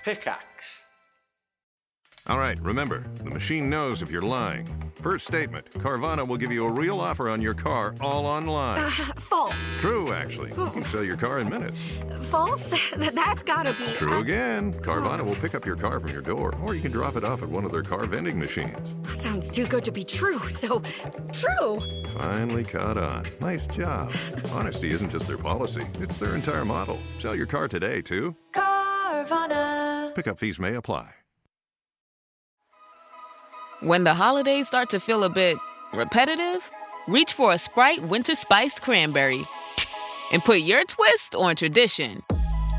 Pickaxe. All right, remember, the machine knows if you're lying. First statement, Carvana will give you a real offer on your car all online. False. True, actually. You can sell your car in minutes. False? That's gotta be... True again. Carvana will pick up your car from your door, or you can drop it off at one of their car vending machines. Sounds too good to be true, so... True! Finally caught on. Nice job. Honesty isn't just their policy, it's their entire model. Sell your car today, too. Carvana. Pickup fees may apply. When the holidays start to feel a bit repetitive, reach for a Sprite Winter Spiced Cranberry and put your twist on tradition.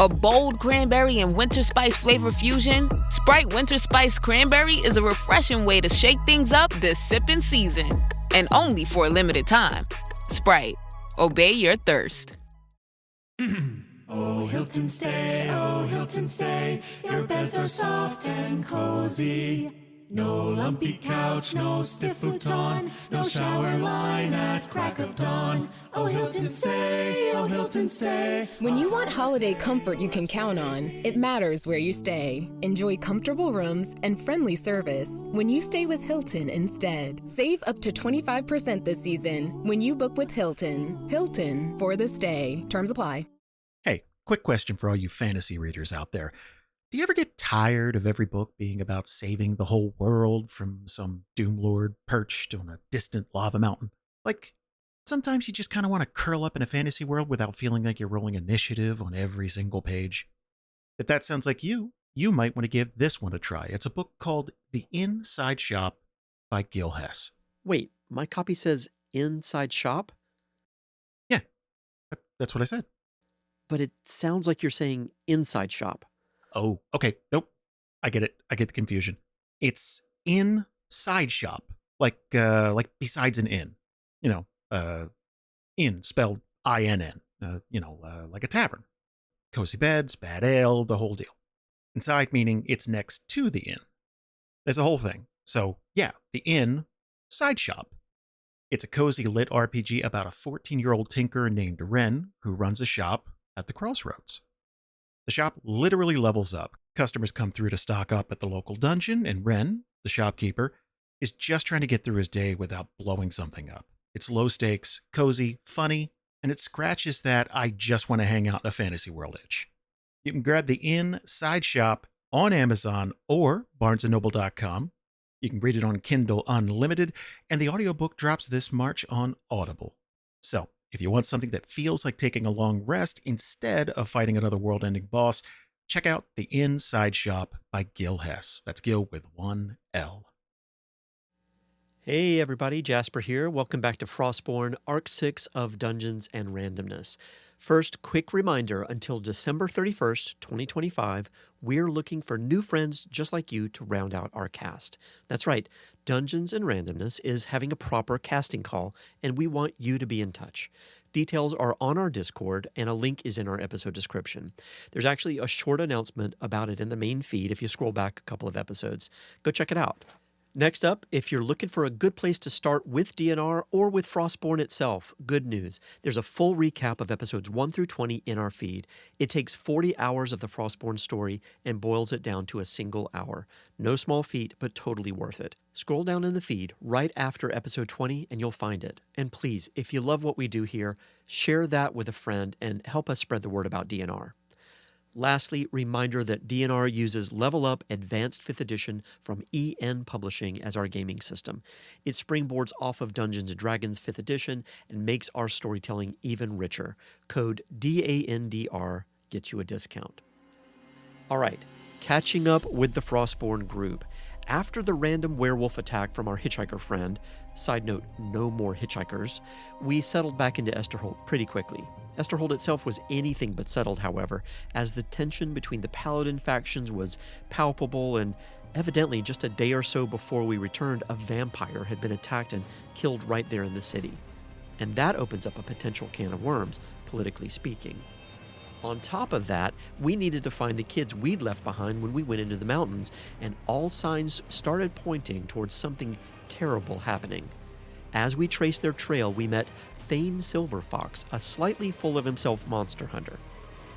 A bold cranberry and winter spice flavor fusion, Sprite Winter Spiced Cranberry is a refreshing way to shake things up this sipping season. And only for a limited time. Sprite. Obey your thirst. Oh, Hilton stay, your beds are soft and cozy. No lumpy couch, no stiff futon, no shower line at crack of dawn. Oh, Hilton stay. When you want holiday comfort you can count on, it matters where you stay. Enjoy comfortable rooms and friendly service when you stay with Hilton instead. Save up to 25% this season when you book with Hilton. Hilton for the stay. Terms apply. Hey, quick question for all you fantasy readers out there. Do you ever get tired of every book being about saving the whole world from some doom lord perched on a distant lava mountain? Like, sometimes you just kind of want to curl up in a fantasy world without feeling like you're rolling initiative on every single page. If that sounds like you might want to give this one a try. It's a book called The Inside Shop by Gil Hess. Wait, my copy says Inside Shop? Yeah, that's what I said. But it sounds like you're saying Inside Shop. Oh, okay. Nope. I get it. I get the confusion. It's inside shop, like besides an inn. You know, inn spelled INN. Like a tavern. Cozy beds, bad ale, the whole deal. Inside meaning it's next to the inn. There's a whole thing. So yeah, the inn side shop. It's a cozy lit RPG about a 14-year-old tinker named Ren who runs a shop at the crossroads. The shop literally levels up. Customers come through to stock up at the local dungeon, and Ren, the shopkeeper, is just trying to get through his day without blowing something up. It's low stakes, cozy, funny, and it scratches that I just want to hang out in a fantasy world itch. You can grab the Inside Shop on Amazon or BarnesandNoble.com. You can read it on Kindle Unlimited, and the audiobook drops this March on Audible. So, if you want something that feels like taking a long rest instead of fighting another world-ending boss, check out The Inside Shop by Gil Hess. That's Gil with one L. Hey everybody, Jasper here. Welcome back to Frostbourne, Arc 6 of Dungeons and Randomness. First, quick reminder, until December 31st, 2025, we're looking for new friends just like you to round out our cast. That's right, Dungeons and Randomness is having a proper casting call, and we want you to be in touch. Details are on our Discord, and a link is in our episode description. There's actually a short announcement about it in the main feed if you scroll back a couple of episodes. Go check it out. Next up, if you're looking for a good place to start with DNR or with Frostbourne itself, good news. There's a full recap of episodes 1 through 20 in our feed. It takes 40 hours of the Frostbourne story and boils it down to a single hour. No small feat, but totally worth it. Scroll down in the feed right after episode 20 and you'll find it. And please, if you love what we do here, share that with a friend and help us spread the word about DNR. Lastly, reminder that DNR uses Level Up Advanced 5th Edition from EN Publishing as our gaming system. It springboards off of Dungeons & Dragons 5th Edition and makes our storytelling even richer. Code DANDR gets you a discount. All right, catching up with the Frostbourne group. After the random werewolf attack from our hitchhiker friend, side note, no more hitchhikers, we settled back into Esterholt pretty quickly. Esterholt itself was anything but settled, however, as the tension between the paladin factions was palpable, and evidently just a day or so before we returned, a vampire had been attacked and killed right there in the city. And that opens up a potential can of worms, politically speaking. On top of that, we needed to find the kids we'd left behind when we went into the mountains, and all signs started pointing towards something terrible happening. As we traced their trail, we met Thane Silverfox, a slightly full-of-himself monster hunter.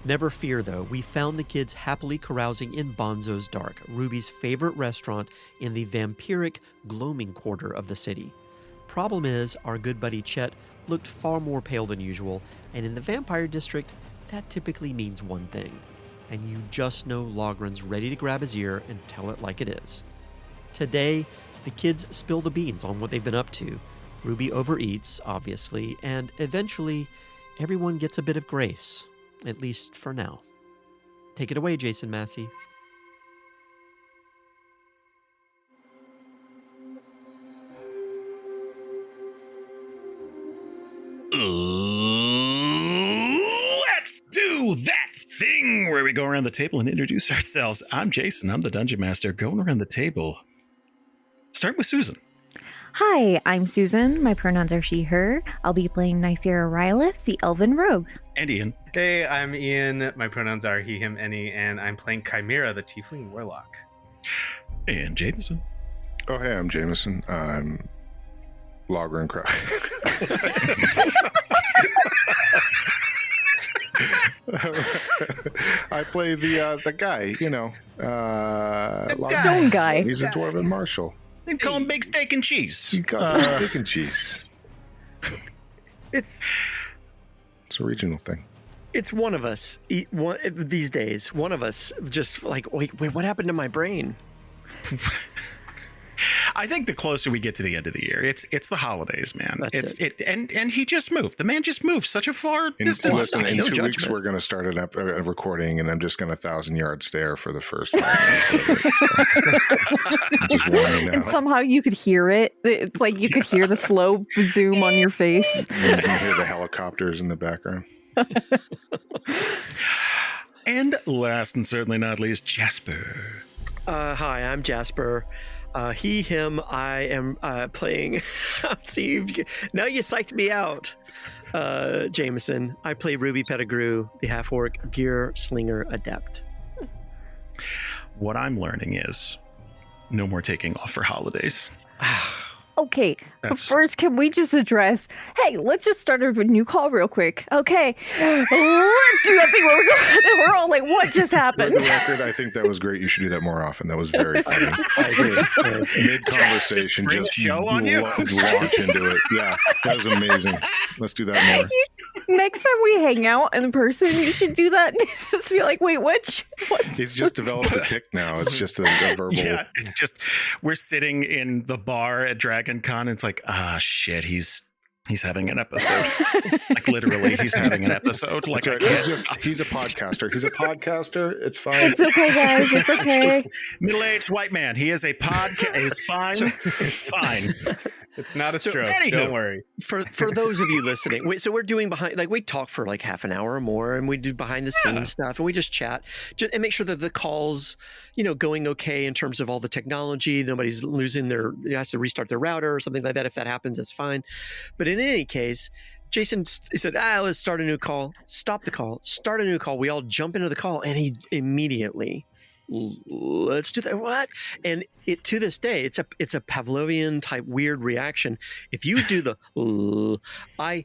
Never fear, though. We found the kids happily carousing in Bonzo's Dark, Ruby's favorite restaurant in the vampiric gloaming quarter of the city. Problem is, our good buddy Chet looked far more pale than usual, and in the vampire district, that typically means one thing. And you just know Logryn's ready to grab his ear and tell it like it is. Today, the kids spill the beans on what they've been up to. Ruby overeats, obviously, and eventually, everyone gets a bit of grace. At least for now. Take it away, Jason Massey. Let's do that thing where we go around the table and introduce ourselves. I'm Jason. I'm the Dungeon Master. Going around the table. Start with Susan. Hi, I'm Susan. My pronouns are she, her. I'll be playing Nythera Rhyelith, the Elven Rogue. And Ian. Hey, I'm Ian. My pronouns are he, him, any, and I'm playing Chimera, the Tiefling Warlock. And Jamieson. Oh, hey, I'm Jamieson. I'm Logrhyn. I play the guy, Stone guy. He's a dwarven marshal. They call him Big Steak and Cheese. He calls him steak and cheese. It's a regional thing. It's one of us these days. One of us just like, wait, what happened to my brain? I think the closer we get to the end of the year, it's the holidays, man. That's it. And he just moved. The man just moved such a far distance. Listen, in No 2 weeks judgment. we're going to start a recording, and I'm just going to 1,000-yard stare for the first 5 minutes of it. Just warning you And now. somehow you could hear it. It's like you could hear the slow zoom on your face. And you can hear the helicopters in the background. And last and certainly not least, Jasper. Hi, I'm Jasper. He, him, I am playing. See, now you psyched me out, Jamieson. I play Ruby Pettigrew, the half-orc gear slinger adept. What I'm learning is no more taking off for holidays. Okay, but That's- first, can we just address, hey, let's just start a new call real quick. Okay, let's do that thing where we're all like, what just For happened? the record, I think that was great. You should do that more often. That was very funny. I agree. Mid-conversation, Just bring just a show on you? launch into it. Yeah, that was amazing. Let's do that more. Next time we hang out in person, you should do that. Just be like, wait, which? He's just developed a tick now. It's just a verbal. Yeah, it's just we're sitting in the bar at Dragon Con. And it's like, shit, he's having an episode. Like literally, he's having an episode. Like That's right. He's a podcaster. He's a podcaster. It's fine. It's okay, guys. It's okay. Middle-aged white man. He is a podcast. It's fine. It's fine. It's not a stroke. anywho. Don't worry. For those of you listening, so we're doing we talk for like half an hour or more, and we do behind the scenes stuff, and we just chat and make sure that the call's going okay in terms of all the technology. Nobody's losing has to restart their router or something like that. If that happens, that's fine. But in any case, Jason said, let's start a new call. Stop the call. Start a new call. We all jump into the call, and he immediately, let's do that. What? And it to this day, it's a Pavlovian type weird reaction. If you do the, I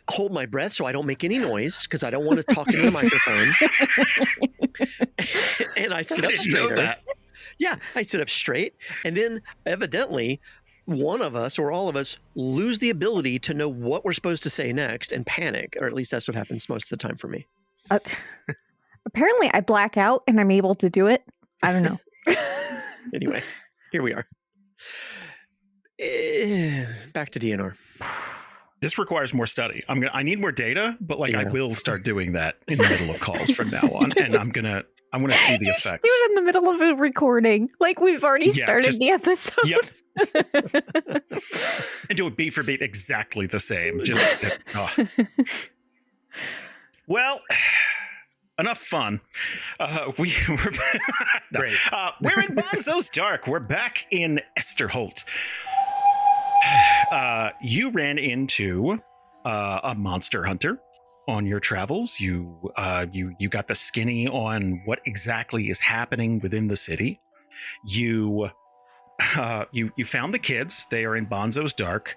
hold my breath so I don't make any noise because I don't want to talk into the microphone. And I sit up straighter. Yeah, I sit up straight, and then evidently one of us or all of us lose the ability to know what we're supposed to say next and panic, or at least that's what happens most of the time for me. Apparently, I black out and I'm able to do it. I don't know. Anyway, here we are. Back to DNR. This requires more study. I need more data, but I will start doing that in the middle of calls from now on, and I want to see the effects. Do it in the middle of a recording, like we've already started the episode. Yep. And do it beat for beat exactly the same. Just Well, enough fun. We're in Bonzo's Dark. We're back in Esterholt. You ran into a monster hunter on your travels. You got the skinny on what exactly is happening within the city. You found the kids. They are in Bonzo's Dark.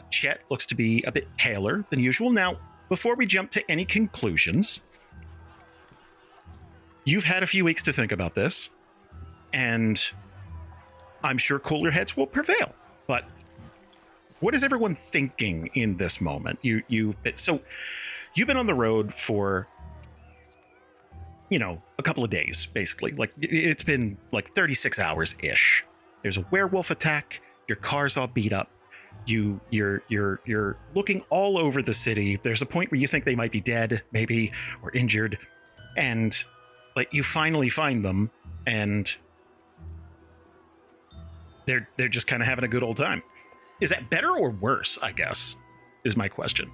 Chet looks to be a bit paler than usual. Now, before we jump to any conclusions, you've had a few weeks to think about this, and I'm sure cooler heads will prevail. But what is everyone thinking in this moment? You've been on the road for, a couple of days, basically. Like, it's been like 36 hours ish. There's a werewolf attack. Your car's all beat up. You're looking all over the city. There's a point where you think they might be dead, maybe, or injured, and like you finally find them, and they're just kind of having a good old time. Is that better or worse, I guess, is my question.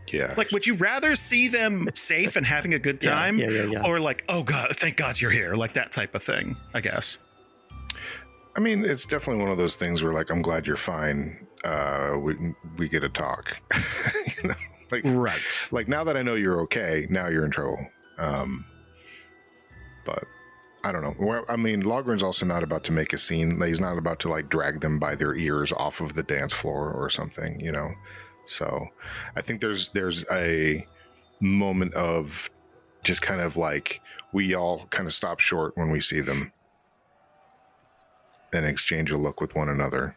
Yeah. Like, would you rather see them safe and having a good time? Yeah. Or like, oh God, thank God you're here. Like that type of thing, I guess. I mean, it's definitely one of those things where, like, I'm glad you're fine. We get to talk. Like, right. Like, now that I know you're okay, now you're in trouble. But I don't know. Well, I mean, Logryn's also not about to make a scene. He's not about to like drag them by their ears off of the dance floor or something, So I think there's a moment of just kind of like we all kind of stop short when we see them and exchange a look with one another.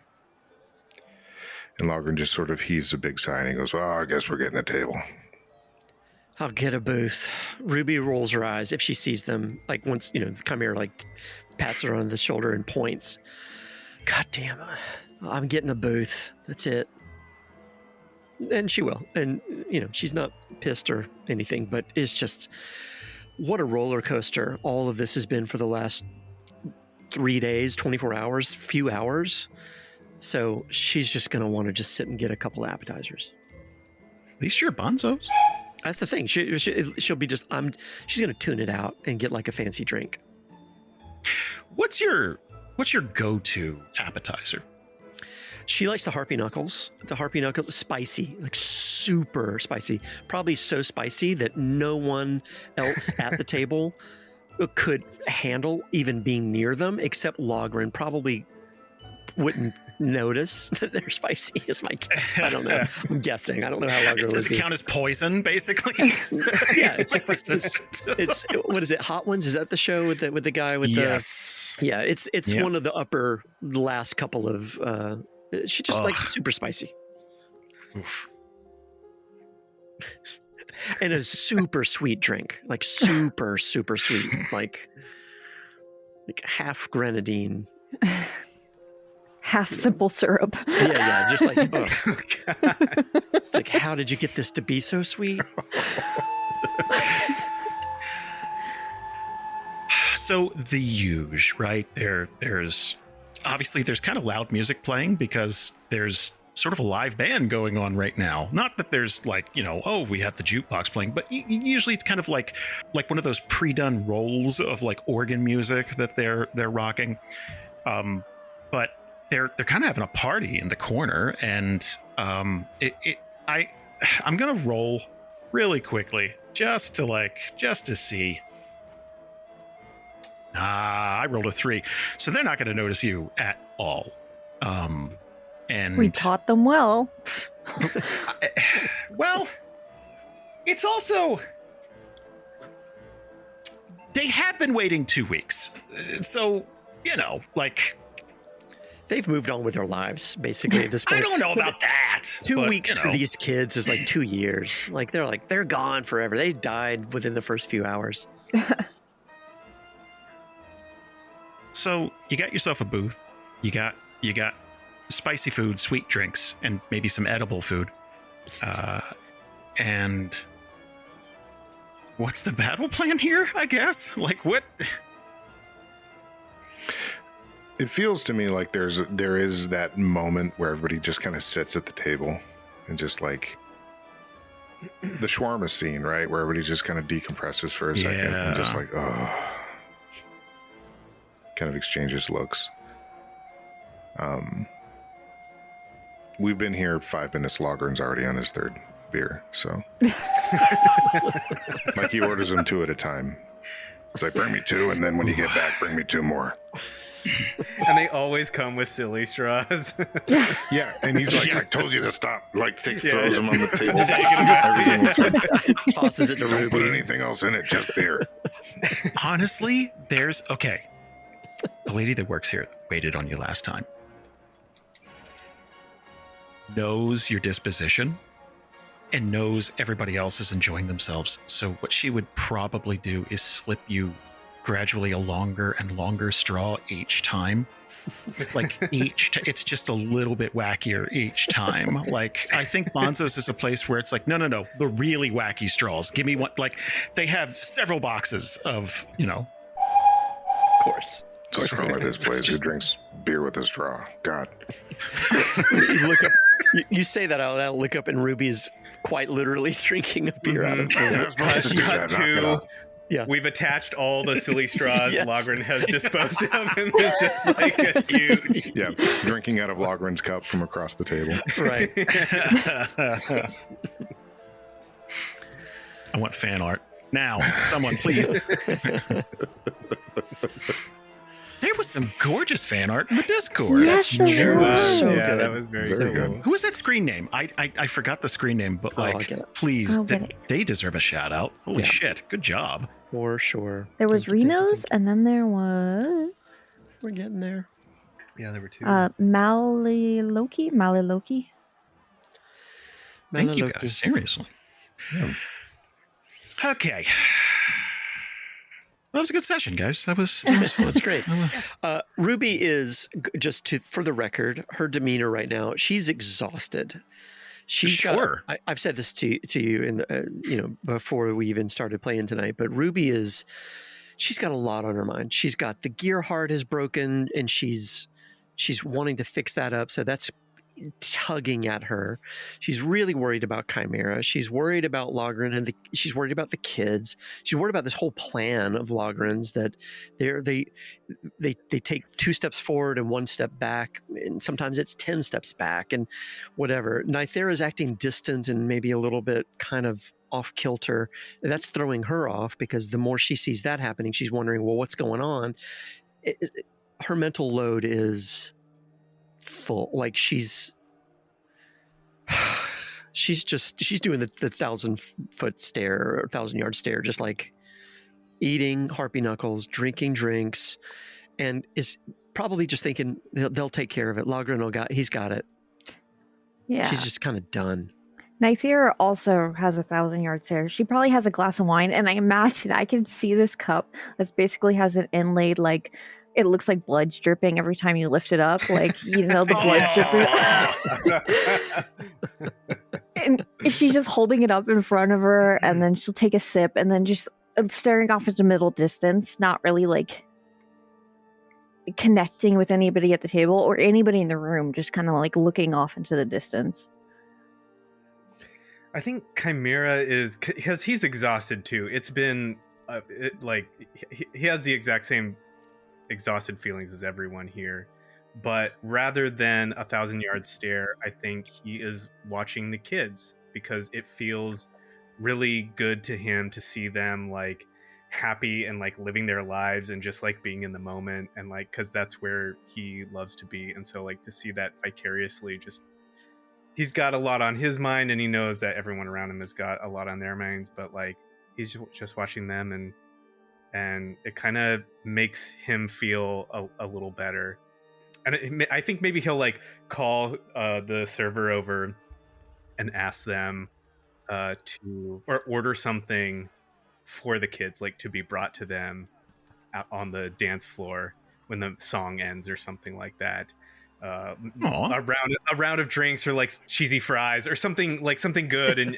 And Logryn just sort of heaves a big sigh and he goes, well, I guess we're getting a table. I'll get a booth. Ruby rolls her eyes if she sees them. Like once, Chimera like pats her on the shoulder and points. God damn, I'm getting a booth. That's it. And she will. And, she's not pissed or anything, but it's just what a roller coaster all of this has been for the last 3 days, 24 hours, few hours. So she's just going to want to just sit and get a couple of appetizers. At least you're Bonzos. That's the thing. She'll be just, she's going to tune it out and get like a fancy drink. What's your go-to appetizer? She likes the Harpy Knuckles. The Harpy Knuckles is spicy, like super spicy. Probably so spicy that no one else at the table could handle even being near them, except Logryn probably wouldn't notice that they're spicy, is my guess. I don't know. I'm guessing. I don't know how Logryn would be. Does it count as poison, basically? Yeah, it's what is it? Hot Ones? Is that the show with the guy with the? Yes. Yeah, it's one of the upper last couple of. She just likes super spicy. Oof. And a super sweet drink, like super sweet, like half grenadine, half simple syrup. Yeah, just like it's like, how did you get this to be so sweet? So the huge, right? There's obviously there's kind of loud music playing because there's sort of a live band going on right now. Not that there's like, we have the jukebox playing, but usually it's kind of like one of those pre-done rolls of like organ music that they're rocking. But they're kind of having a party in the corner, and I'm gonna roll really quickly just to see. I rolled a 3, so they're not going to notice you at all. And we taught them well. Well, it's also they have been waiting 2 weeks, so they've moved on with their lives basically at this point. I don't know about that. 2 weeks for these kids is like 2 years. Like they're gone forever. They died within the first few hours. So you got yourself a booth. You got spicy food, sweet drinks, and maybe some edible food. And what's the battle plan here? I guess. Like what? It feels to me like there is that moment where everybody just kind of sits at the table and just like the shawarma scene, right? Where everybody just kind of decompresses for a second and just like, kind of exchanges looks. We've been here 5 minutes. Logryn's already on his 3rd beer, so like he orders them 2 at a time. It's like, bring me 2, and then when you get back, bring me 2 more. And they always come with silly straws. Yeah, and he's like, I told you to stop. Like, throws them on the table. Just take it Every single time. Tosses it to Don't put Ruby. anything else in it, just beer. Honestly, okay. The lady that works here waited on you last time. Knows your disposition and knows everybody else is enjoying themselves. So what she would probably do is slip you gradually a longer and longer straw each time. Like it's just a little bit wackier each time. Like I think Bonzo's is a place where it's like, no, the really wacky straws. Give me one. Like they have several boxes of, Of course. What's wrong with this place? Who drinks beer with a straw? God. You look up. You say that out loud. Look up, and Ruby's quite literally drinking a beer out of it. She's got two. Yeah. We've attached all the silly straws Yes. Logrhyn has disposed of, and it's just like a huge. Yeah, drinking out of Logryn's cup from across the table. Right. I want fan art. Now, someone please. There was some gorgeous fan art in the Discord. Yes, there was. So Yeah, good. that was very Very cool. good. Who was that screen name? I forgot the screen name, but I'll like, get it. please, I'll get it. they deserve a shout out. Holy Yeah. shit, good job. For sure. There was Thank you, thank you, Reno's, thank you. and then there was We're getting there. Yeah, there were two. Maliloki. Thank you Malaloki. guys, seriously. Yeah. Okay. That was a good session, guys. That was fun. That's great. Ruby is for the record, her demeanor right now. She's exhausted. Sure. I've said this to you in before we even started playing tonight. But Ruby she's got a lot on her mind. She's got the gear heart is broken, and she's wanting to fix that up. So that's tugging at her. She's really worried about Chimera. She's worried about Logrhyn, and she's worried about the kids. She's worried about this whole plan of Logrhyn's that they take 2 steps forward and 1 step back, and sometimes it's 10 steps back and whatever. Nythera is acting distant and maybe a little bit kind of off kilter. That's throwing her off because the more she sees that happening, she's wondering, well, what's going on? Her mental load is full. Like she's doing the 1,000-foot stare or 1,000-yard stare, just like eating harpy knuckles, drinking drinks, and is probably just thinking they'll take care of it. Logrhyn he's got it. Yeah. She's just kind of done. Nythera also has 1,000-yard stare. She probably has a glass of wine, and I imagine I can see this cup that basically has an inlaid, like, it looks like blood's dripping every time you lift it up. Like, the blood's dripping. And she's just holding it up in front of her, and then she'll take a sip, and then just staring off into middle distance, not really, like, connecting with anybody at the table or anybody in the room, just kind of, like, looking off into the distance. I think Chimera is because he's exhausted too. It's been he has the exact same exhausted feelings as everyone here, but rather than 1,000-yard stare, I think he is watching the kids because it feels really good to him to see them like happy and like living their lives and just like being in the moment, and like because that's where he loves to be. And so like to see that vicariously, just he's got a lot on his mind, and he knows that everyone around him has got a lot on their minds, but like he's just watching them, and it kind of makes him feel a little better. And I think maybe he'll like call the server over and ask them to or order something for the kids, like to be brought to them out on the dance floor when the song ends or something like that. A round of drinks or like cheesy fries or something good and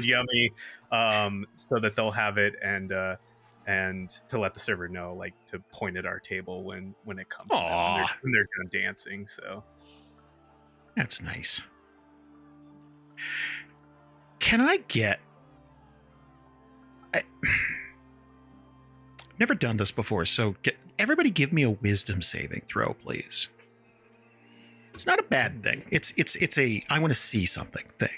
yummy, so that they'll have it, and to let the server know, like to point at our table when it comes to them, when they're done dancing. So that's nice. Can I get? I've never done this before, so everybody give me a wisdom saving throw, please. It's not a bad thing. It's a I want to see something thing.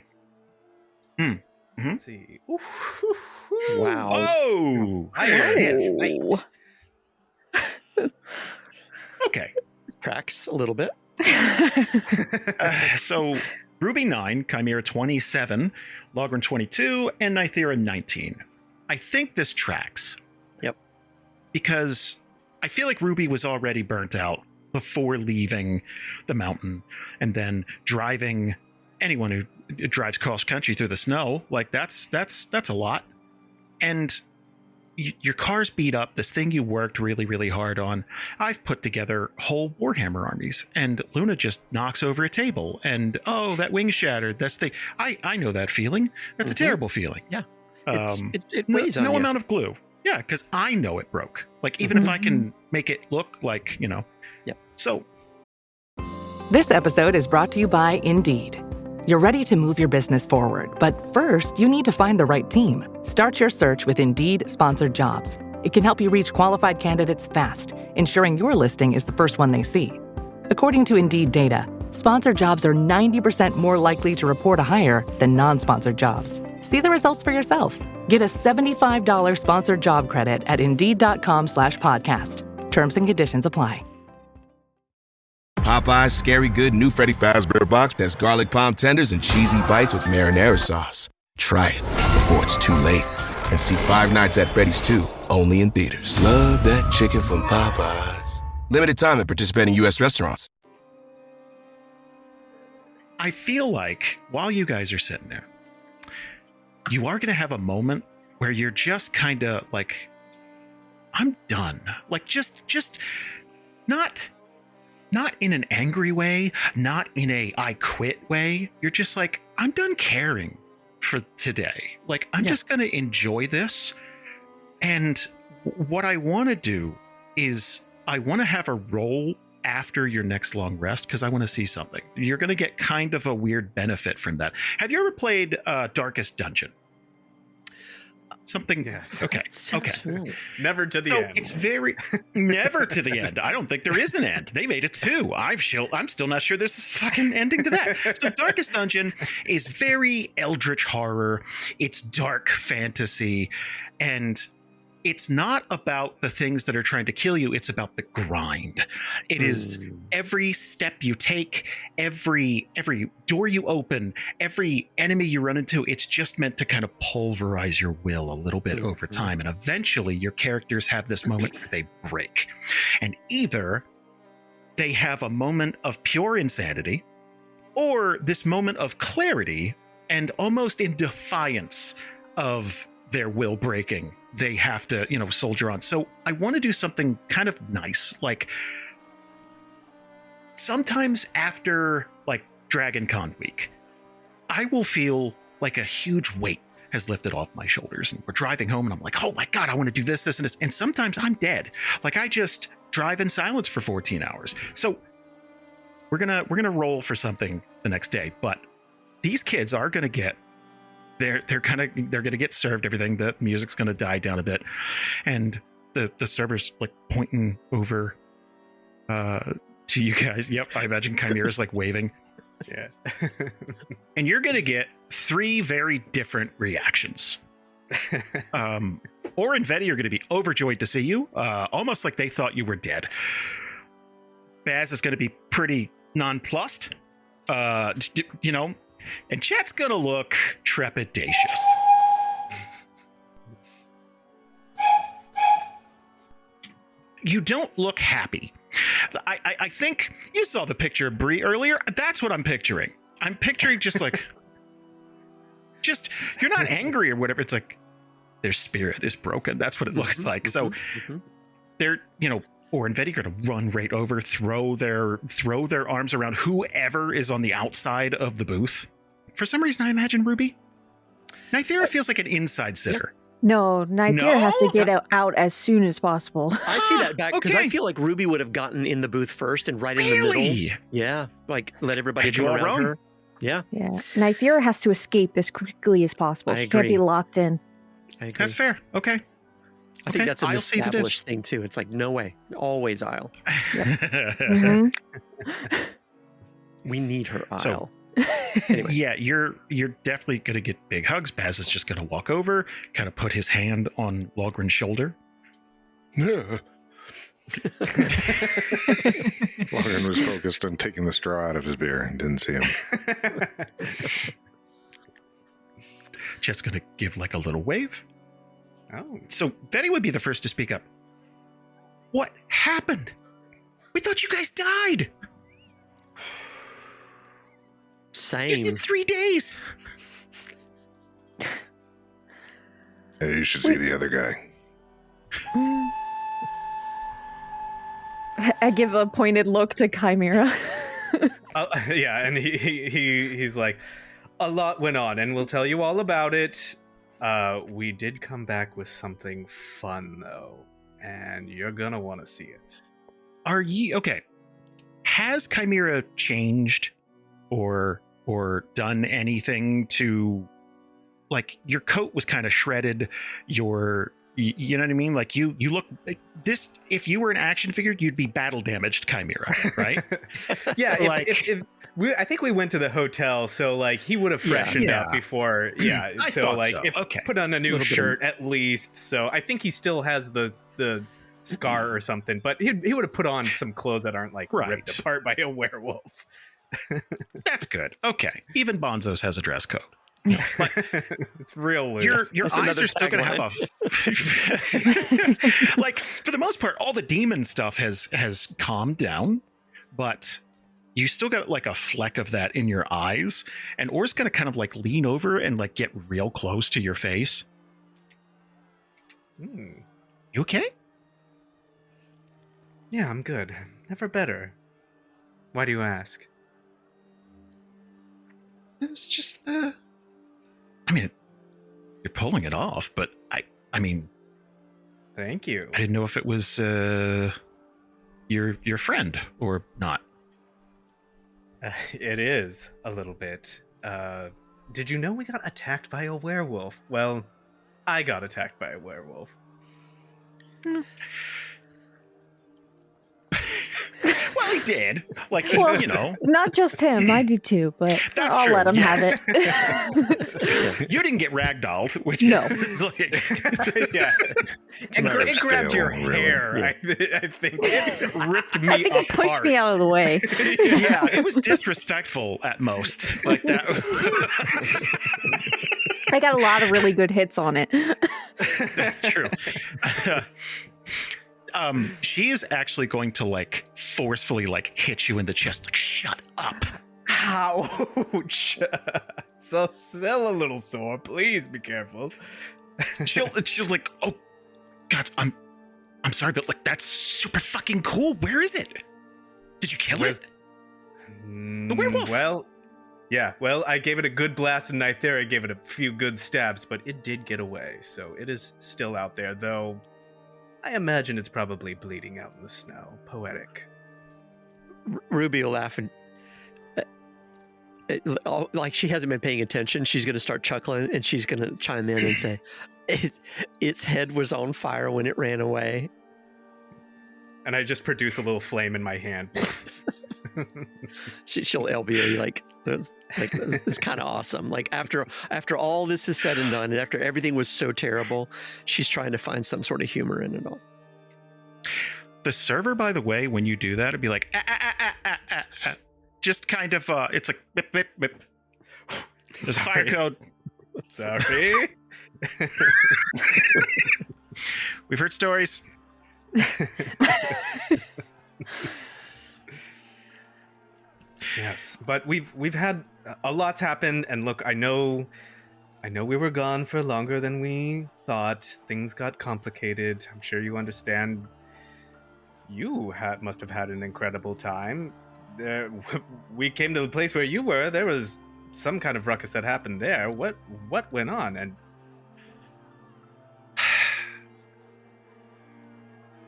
Mm-hmm. Let's see. Wow. Oh, nice. Okay. Tracks a little bit. So Ruby 9, Chimera 27, Logrhyn 22, and Nythera 19. I think this tracks. Yep. Because I feel like Ruby was already burnt out before leaving the mountain and then driving. Anyone who drives cross country through the snow, like that's a lot. And your car's beat up. This thing you worked really, really hard on. I've put together whole Warhammer armies, and Luna just knocks over a table, and oh, that wing shattered. That's the I know that feeling. That's a terrible feeling. Yeah, it weighs on no you. amount of glue. Yeah, because I know it broke. Like even if I can make it look like Yep. So This episode is brought to you by Indeed. You're ready to move your business forward, but first, you need to find the right team. Start your search with Indeed Sponsored Jobs. It can help you reach qualified candidates fast, ensuring your listing is the first one they see. According to Indeed data, sponsored jobs are 90% more likely to report a hire than non-sponsored jobs. See the results for yourself. Get a $75 sponsored job credit at Indeed.com/podcast. Terms and conditions apply. Popeye's Scary Good new Freddy Fazbear Box has garlic palm tenders and cheesy bites with marinara sauce. Try it before it's too late. And see Five Nights at Freddy's 2, only in theaters. Love that chicken from Popeyes. Limited time at participating U.S. restaurants. I feel like while you guys are sitting there, you are going to have a moment where you're just kind of like, I'm done. Like just not in an angry way, not in a I quit way. You're just like, I'm done caring for today. Like, I'm just going to enjoy this. And what I want to do is I want to have a roll after your next long rest because I want to see something. You're going to get kind of a weird benefit from that. Have you ever played Darkest Dungeon? Something. Yes. Okay. Familiar. Never to the So end. it's very never to the end. I don't think there is an end. They made it 2. I'm still not sure there's this fucking ending to that. So Darkest Dungeon is very eldritch horror. It's dark fantasy, and it's not about the things that are trying to kill you. It's about the grind. It is every step you take, every door you open, every enemy you run into. It's just meant to kind of pulverize your will a little bit over time. And eventually your characters have this moment where they break. And either they have a moment of pure insanity or this moment of clarity and almost in defiance of their will breaking. They have to, soldier on. So I want to do something kind of nice. Like sometimes after like Dragon Con week, I will feel like a huge weight has lifted off my shoulders, and we're driving home and I'm like, oh my God, I want to do this, and this. And sometimes I'm dead. Like I just drive in silence for 14 hours. So we're going to roll for something the next day, but these kids are going to get they're going to get served everything. The music's going to die down a bit, and the server's like pointing over to you guys. Yep, I imagine Chimera's like waving. Yeah. And you're going to get 3 very different reactions. Or and Vetty are going to be overjoyed to see you, almost like they thought you were dead. Baz is going to be pretty nonplussed, and Chet's going to look trepidatious. You don't look happy. I think you saw the picture of Bree earlier. That's what I'm picturing. I'm picturing just like, you're not angry or whatever. It's like their spirit is broken. That's what it looks like. So they're, or and Vetty are going to run right over, throw their arms around whoever is on the outside of the booth. For some reason, I imagine Ruby. Nythera feels like an inside sitter. No, Nythera has to get out as soon as possible. I see that back because Okay. I feel like Ruby would have gotten in the booth first and right in the Really? middle. Yeah, like let everybody Had come you all around run? her. Yeah, Yeah, Nythera has to escape as quickly as possible. I She can't be agree. locked in. I agree. That's fair. Okay. I think that's an I'll see if it is. established thing too. It's like no way, always aisle. hmm We need her aisle. So- Anyway. Yeah, you're definitely going to get big hugs. Baz is just going to walk over, kind of put his hand on Logryn's shoulder. Logrhyn was focused on taking the straw out of his beer and didn't see him. Chet's going to give like a little wave. Oh. So Betty would be the first to speak up. What happened? We thought you guys died. Same. Is it 3 days? Hey, you should see the other guy. I give a pointed look to Chimera. Yeah, and he's like, a lot went on, and we'll tell you all about it. We did come back with something fun, though, and you're gonna want to see it. Are ye okay? Has Chimera changed or done anything to, like, your coat was kind of shredded, you know what I mean? Like you look this, if you were an action figure, you'd be battle damaged Chimera, right? Yeah, like I think we went to the hotel, so like he would have freshened up before. Yeah, I so thought like so. if Okay. put on a new shirt at least. So I think he still has the scar or something, but he would have put on some clothes that aren't like ripped apart by a werewolf. That's good. Okay, even Bonzo's has a dress code. It's real loose. Your eyes are still going to have a like, for the most part, all the demon stuff has calmed down, but you still got like a fleck of that in your eyes, and Or's going to kind of like lean over and like get real close to your face. You okay? Yeah, I'm good. Never better. Why do you ask? It's just I mean, you're pulling it off, but I mean, thank you. I didn't know if it was your friend or not. It is a little bit. Did you know we got attacked by a werewolf? Well, I got attacked by a werewolf. Well, he did. Like, Well, you know. Not just him. I do too, but That's I'll true, let him yes. have it. You didn't get ragdolled, which No. is like... Yeah. It grabbed your hair, really. I think. It ripped me I think it pushed apart. me out of the way. Yeah, it was disrespectful at most. Like that. I got a lot of really good hits on it. That's true. She is actually going to like forcefully like hit you in the chest. Like, shut up. Ouch. So still a little sore. Please be careful. She'll like, oh God, I'm sorry, but like that's super fucking cool. Where is it? Did you kill it? The werewolf. Well, yeah. Well, I gave it a good blast, and Nythera gave it a few good stabs, but it did get away. So it is still out there, though. I imagine it's probably bleeding out in the snow. Poetic. Ruby will laugh and like she hasn't been paying attention. She's going to start chuckling and she's going to chime in and say, its head was on fire when it ran away. And I just produce a little flame in my hand. She'll LBA like it's kind of awesome. Like after all this is said and done, and after everything was so terrible, she's trying to find some sort of humor in it all. The server, by the way, when you do that, it'd be like just kind of it's like bip bip bip. There's a fire code. Sorry. We've heard stories. Yes, but we've had a lot's happened, and look, I know we were gone for longer than we thought. Things got complicated. I'm sure you understand. You must have had an incredible time. We came to the place where you were. There was some kind of ruckus that happened there. What went on? And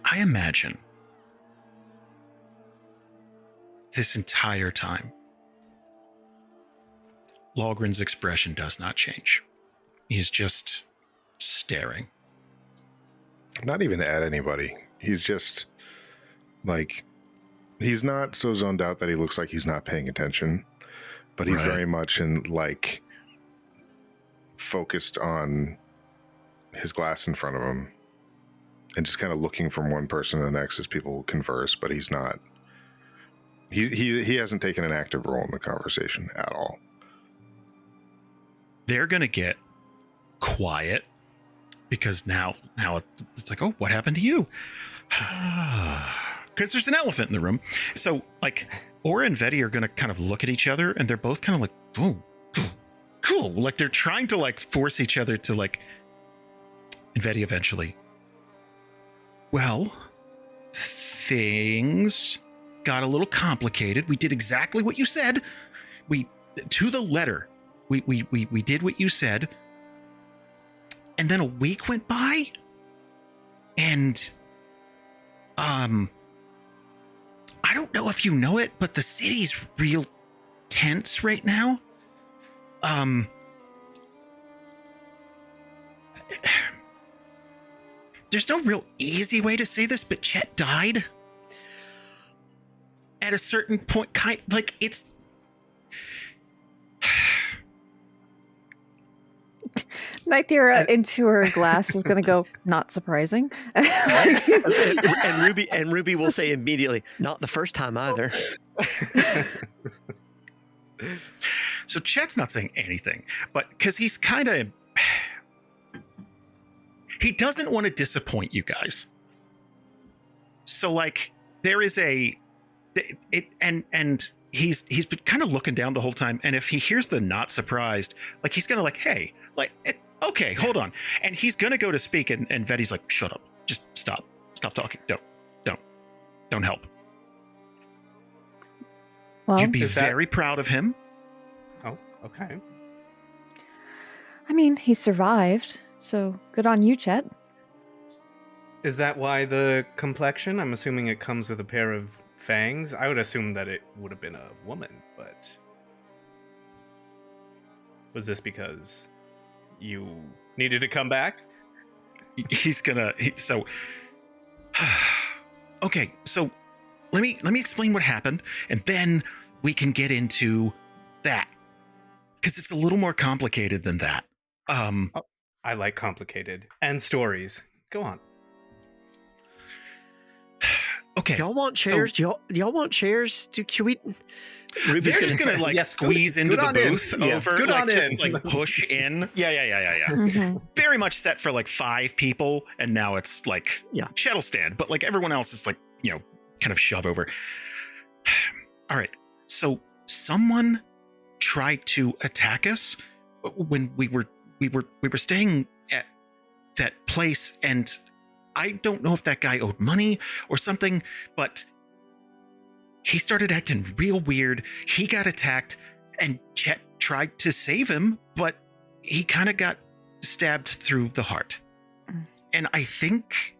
I imagine this entire time, Logryn's expression does not change. He's just staring. Not even at anybody. He's just like, he's not so zoned out that he looks like he's not paying attention, but he's very much in like focused on his glass in front of him and just kind of looking from one person to the next as people converse, but he's not. He hasn't taken an active role in the conversation at all. They're gonna get quiet because now it's like, oh, what happened to you? Because there's an elephant in the room. So like Aura and Veti are gonna kind of look at each other, and they're both kind of like, oh, cool. Like they're trying to like force each other to like. And Veti eventually. Well, things got a little complicated. We did exactly what you said. We to the letter. We did what you said. And then a week went by, and I don't know if you know it, but the city's real tense right now. There's no real easy way to say this, but Chet died at a certain point. It's Nythera into her glass is going to go, not surprising. and Ruby will say immediately, not the first time either. So Chet's not saying anything, but because he's kind of, he doesn't want to disappoint you guys. So like there is and he's been kind of looking down the whole time, and if he hears the not surprised, like he's gonna like, hey, like, okay, hold on, and he's gonna go to speak, and Veti's like, shut up, just stop talking, don't help. Well, you'd be very proud of him. Oh, okay. I mean, he survived, so good on you, Chet. Is that why the complexion? I'm assuming it comes with a pair of fangs. I would assume that it would have been a woman, but was this because you needed to come back? Okay, so let me explain what happened, and then we can get into that, because it's a little more complicated than that. I like complicated and stories. Go on. Okay. Y'all want chairs? Y'all want chairs? Can we? Ruby's just gonna like squeeze into the booth over, like just like push in. Yeah. Mm-hmm. Very much set for like 5 people, and now it's like Chet'll stand, but like everyone else is like, kind of shove over. All right. So someone tried to attack us when we were staying at that place, and I don't know if that guy owed money or something, but he started acting real weird. He got attacked, and Chet tried to save him, but he kind of got stabbed through the heart. And I think,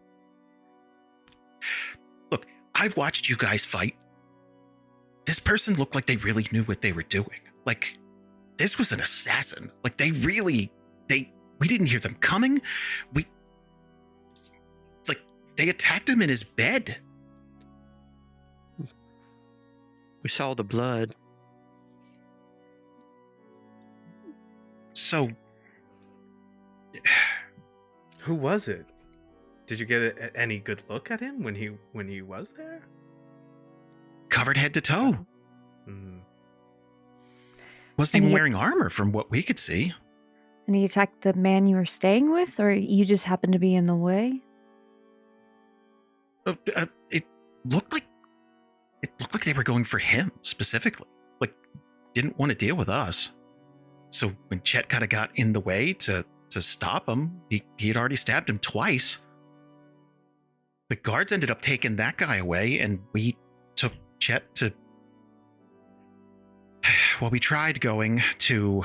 look, I've watched you guys fight. This person looked like they really knew what they were doing. Like, this was an assassin. Like, we didn't hear them coming. They attacked him in his bed. We saw the blood. So, who was it? Did you get any good look at him when he was there? Covered head to toe. Mm. Wasn't even wearing armor from what we could see. And he attacked the man you were staying with, or you just happened to be in the way? It looked like they were going for him specifically. Like, didn't want to deal with us. So when Chet kind of got in the way to stop him, he had already stabbed him twice. The guards ended up taking that guy away, and we took Chet to. Well, we tried going to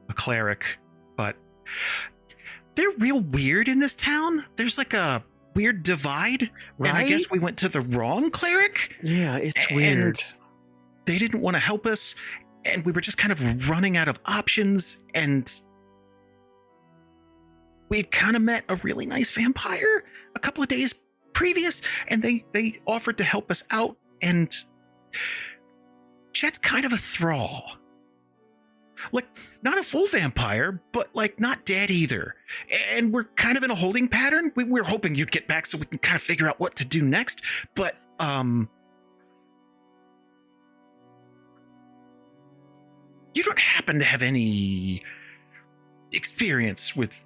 a cleric, but they're real weird in this town. There's like a weird divide, right? And I guess we went to the wrong cleric. Yeah, it's weird. They didn't want to help us, and we were just kind of running out of options, and we'd kind of met a really nice vampire a couple of days previous, and they offered to help us out, and Chet's kind of a thrall. Like, not a full vampire, but like not dead either. And we're kind of in a holding pattern. We're hoping you'd get back so we can kind of figure out what to do next. But, you don't happen to have any experience with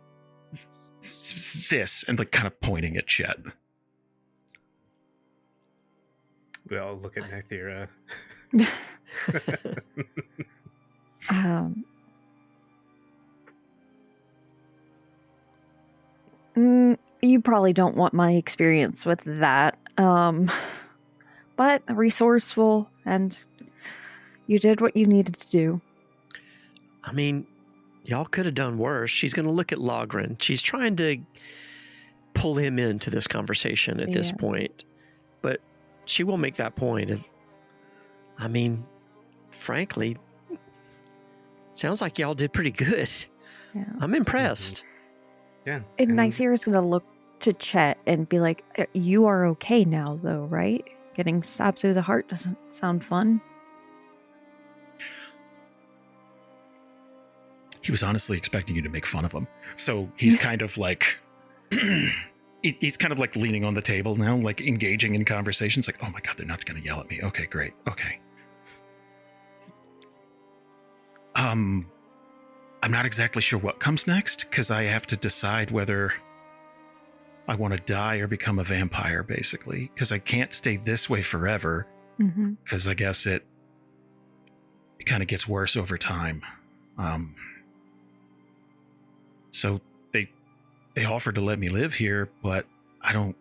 this, and like kind of pointing at Chet. We all look at Nythera. You probably don't want my experience with that. But resourceful, and you did what you needed to do. I mean, y'all could have done worse. She's going to look at Logrhyn. She's trying to pull him into this conversation at this point. But she will make that point. I mean, frankly, sounds like y'all did pretty good. Yeah. I'm impressed. Yeah. And Nythera's going to look to Chet and be like, you are okay now, though, right? Getting stabbed through the heart doesn't sound fun. He was honestly expecting you to make fun of him. So he's kind of like... He's kind of like leaning on the table now, like engaging in conversations. Like, oh my God, they're not going to yell at me. Okay, great. Okay. I'm not exactly sure what comes next because I have to decide whether I want to die or become a vampire, basically. Because I can't stay this way forever. Because I guess it kind of gets worse over time. So they offered to let me live here, but I don't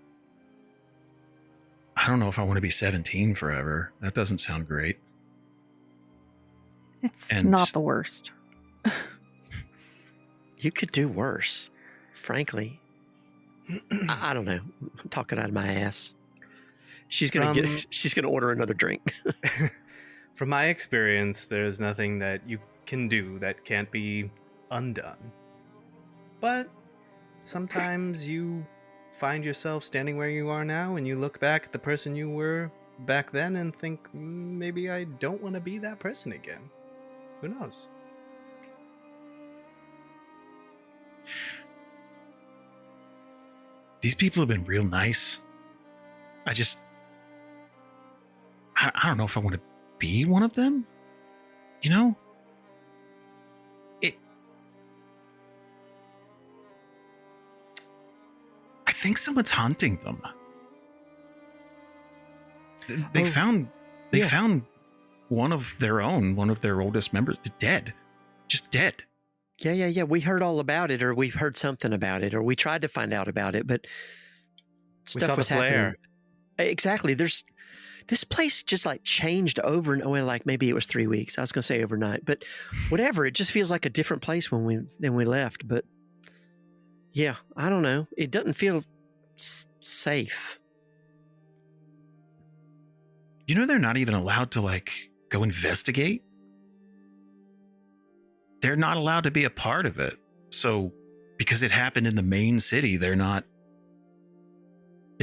know if I want to be 17 forever. That doesn't sound great. It's not the worst. You could do worse, frankly. I don't know. I'm talking out of my ass. She's gonna order another drink. From my experience, there's nothing that you can do that can't be undone. But sometimes you find yourself standing where you are now and you look back at the person you were back then and think, maybe I don't want to be that person again. Who knows? These people have been real nice. I don't know if I want to be one of them. You know? I think someone's haunting them. They found one of their oldest members dead. Just dead. Yeah. We heard all about it, or we heard something about it, or we tried to find out about it, but stuff was happening. Exactly. This place just like changed over and over, like maybe it was 3 weeks. I was going to say overnight, but whatever. It just feels like a different place than we left. But yeah, I don't know. It doesn't feel safe. You know, they're not even allowed to like go investigate. They're not allowed to be a part of it. So because it happened in the main city, they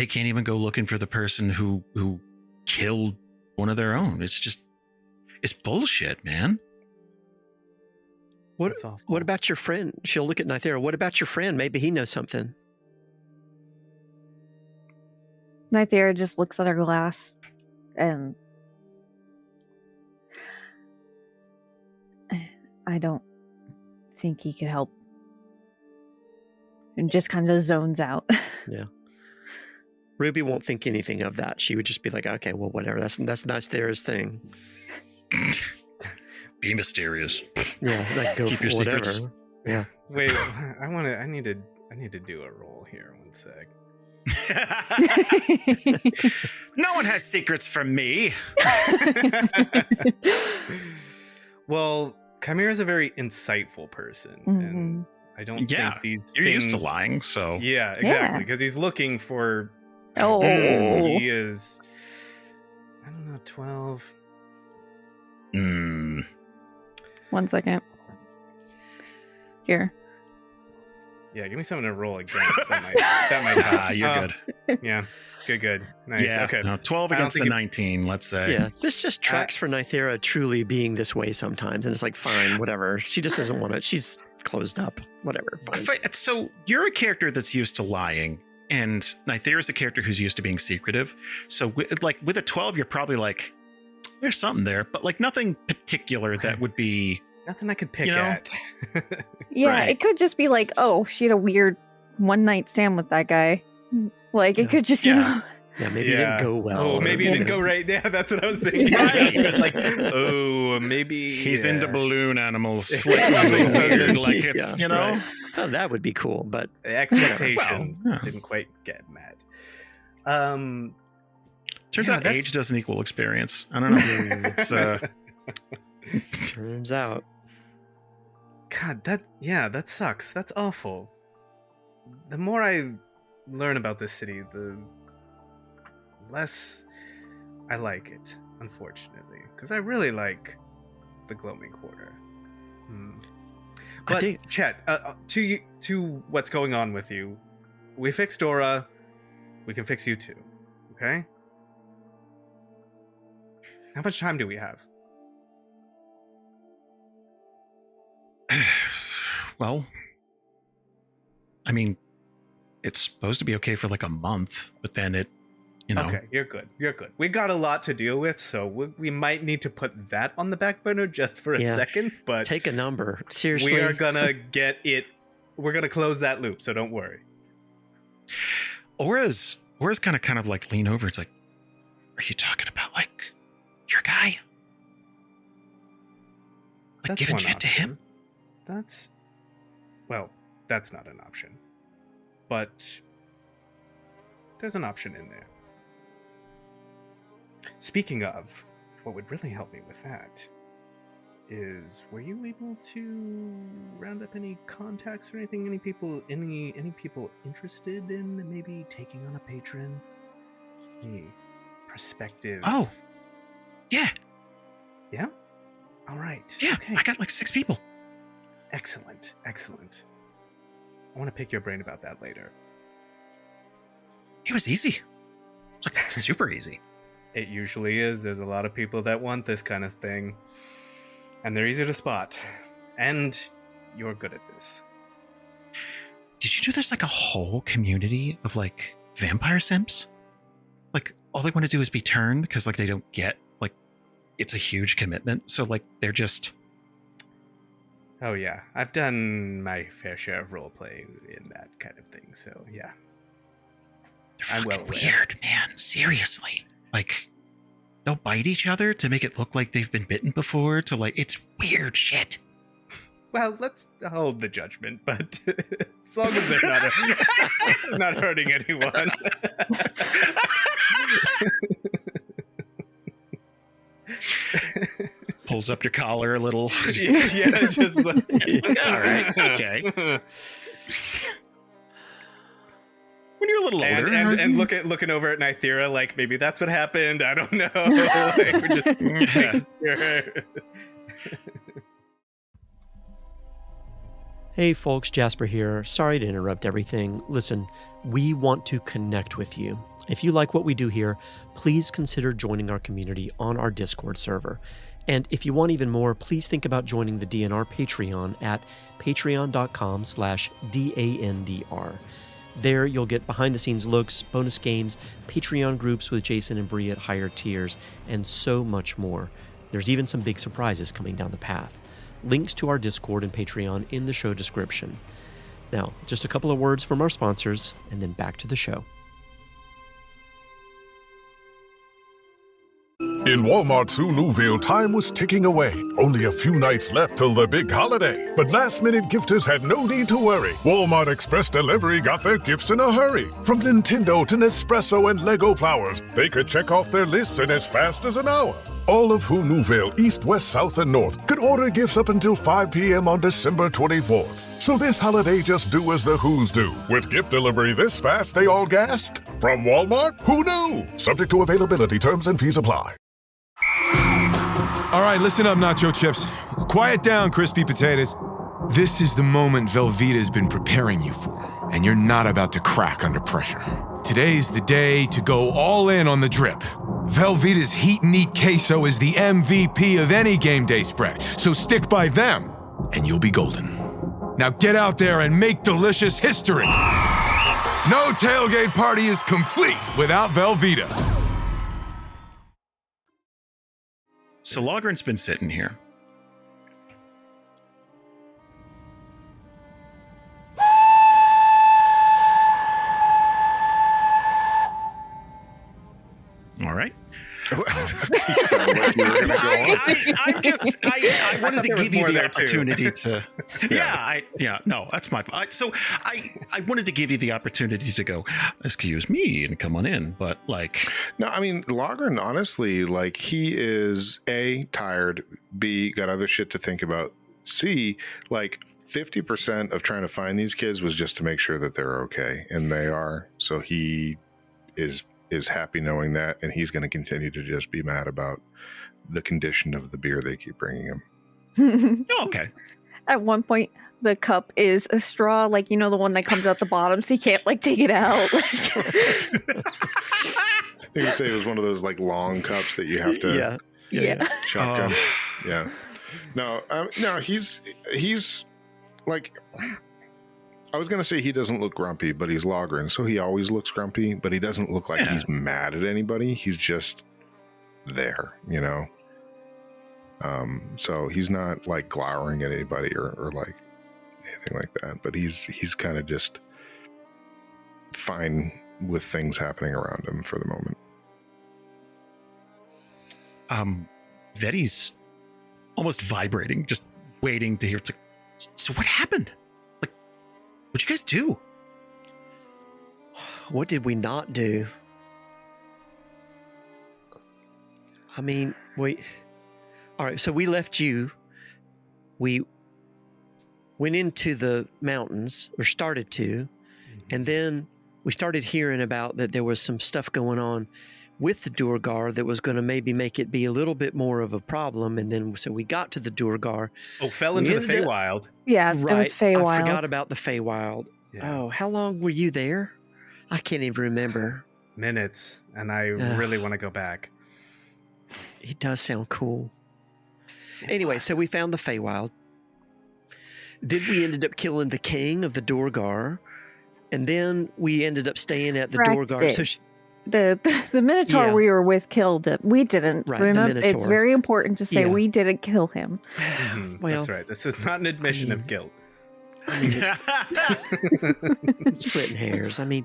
can't even go looking for the person who killed one of their own. It's bullshit, man. What about your friend? She'll look at Nythera. What about your friend? Maybe he knows something. Nythera just looks at her glass and I don't think he could help. And just kind of zones out. Yeah. Ruby won't think anything of that. She would just be like, okay, well, whatever. That's Nythera's thing. Be mysterious. Yeah, like go keep for your whatever. secrets. Yeah. Wait, I need to do a roll here. 1 sec. No one has secrets from me. Well, Chimera's a very insightful person, and I don't think these you're things... used to lying, so yeah, exactly, because he's looking for... Oh. He is... I don't know, 12... 1 second. Here. Yeah, give me something to roll against. That might help. You're good. Yeah, good. Nice. Yeah, Okay. no, 12 against the 19, let's say. Yeah, this just tracks for Nythera truly being this way sometimes. And it's like, fine, whatever. She just doesn't want it. She's closed up. Whatever. Fine. So you're a character that's used to lying, and Nythera is a character who's used to being secretive. So with a 12, you're probably like, there's something there, but like nothing particular that would be... Nothing I could pick at. Yeah, Right. it could just be like, oh, she had a weird one-night stand with that guy. Like, it could just, you know... Yeah, maybe it didn't go well. Oh, maybe it didn't go right. Yeah, that's what I was thinking. Right. It's like, oh, maybe... He's into balloon animals. Yeah. Like something weird, like it's, Yeah, you know? right. Oh, that would be cool, but... The expectations Well, yeah. didn't quite get met. Turns Yeah, out that's- age doesn't equal experience. I don't know. It's, Turns out. God, that sucks. That's awful. The more I learn about this city, the less I like it, unfortunately. Because I really like the Gloaming Quarter. But, Chet, to what's going on with you, we fixed Dora, we can fix you too, okay? How much time do we have? well, I mean, it's supposed to be okay for like a month, but then it, you know. Okay, you're good. We got a lot to deal with, so we might need to put that on the back burner just for a second, but... Take a number. Seriously. We are gonna get it... We're gonna close that loop, so don't worry. Aura's kind of like lean over. It's like, are you talking about like your guy? Like That's giving one shit to him? That's not an option. But there's an option in there. Speaking of, what would really help me with that is, were you able to round up any contacts or anything? Any people interested in maybe taking on a patron? Any prospective? Oh, yeah. Yeah? All right. Yeah, okay. I got like 6 people. Excellent. I want to pick your brain about that later. It was easy. It was like super easy. It usually is. There's a lot of people that want this kind of thing. And they're easy to spot. And you're good at this. Did you know there's like a whole community of like vampire simps? Like all they want to do is be turned because like they don't get like it's a huge commitment. So like they're just... Oh yeah, I've done my fair share of role-playing in that kind of thing, so yeah. They're fucking weird, man. Seriously. Like, they'll bite each other to make it look like they've been bitten before, to like, it's weird shit. Well, let's hold the judgment, but as long as they're not hurting anyone. Pulls up your collar a little. Just like, all right, okay. When you're a little older, and looking over at Nythera, like maybe that's what happened. I don't know. Like, we're just making sure. Hey folks, Jasper here. Sorry to interrupt everything. Listen, we want to connect with you. If you like what we do here, please consider joining our community on our Discord server. And if you want even more, please think about joining the DNR Patreon at patreon.com/DANDR. There you'll get behind-the-scenes looks, bonus games, Patreon groups with Jason and Bree at higher tiers, and so much more. There's even some big surprises coming down the path. Links to our Discord and Patreon in the show description. Now, just a couple of words from our sponsors, and then back to the show. In Walmart Sue-Nouville, time was ticking away. Only a few nights left till the big holiday. But last-minute gifters had no need to worry. Walmart Express Delivery got their gifts in a hurry. From Nintendo to Nespresso and Lego Flowers, they could check off their lists in as fast as an hour. All of Who-Nouville, East, West, South, and North could order gifts up until 5 p.m. on December 24th. So this holiday, just do as the Who's do. With gift delivery this fast, they all gasped. From Walmart? Who knew? Subject to availability, terms and fees apply. All right, listen up, nacho chips. Quiet down, crispy potatoes. This is the moment Velveeta's been preparing you for, and you're not about to crack under pressure. Today's the day to go all in on the drip. Velveeta's Heat and Eat Queso is the MVP of any game day spread, so stick by them, and you'll be golden. Now get out there and make delicious history. No tailgate party is complete without Velveeta. So Logryn's been sitting here. All right. You sound like you were gonna go on. I wanted to give you the opportunity to. No, that's my. I wanted to give you the opportunity to go, excuse me, and come on in. But like, no, I mean, Logryn, honestly, like he is A, tired, B, got other shit to think about, C, like 50% of trying to find these kids was just to make sure that they're okay, and they are. So he is happy knowing that, and he's going to continue to just be mad about the condition of the beer they keep bringing him. Okay. At one point, the cup is a straw, like, you know, the one that comes out the bottom, so you can't, like, take it out. You could say it was one of those, like, long cups that you have to shotgun. Yeah. No, he's like... I was going to say he doesn't look grumpy, but he's Logryn, so he always looks grumpy, but he doesn't look like he's mad at anybody. He's just there, you know? So he's not like glowering at anybody or like anything like that, but he's kind of just fine with things happening around him for the moment. Vetti's almost vibrating, just waiting to hear. It's like, so what happened? What'd you guys do? What did we not do? I mean, all right, so we left you. We went into the mountains, or started to, and then we started hearing about that there was some stuff going on with the Duergar that was going to maybe make it be a little bit more of a problem, and then so we got to the Duergar. Oh, fell into the Feywild. Yeah, right. it was Feywild. I forgot about the Feywild. Yeah. Oh, how long were you there? I can't even remember. Minutes, and I really want to go back. It does sound cool. Anyway, so we found the Feywild. Then we ended up killing the king of the Duergar, and then we ended up staying at the Duergar. So the Minotaur we were with killed it. We didn't. Right, remember, it's very important to say we didn't kill him. Well, that's right. This is not an admission of guilt. I mean, it's splitting hairs. I mean,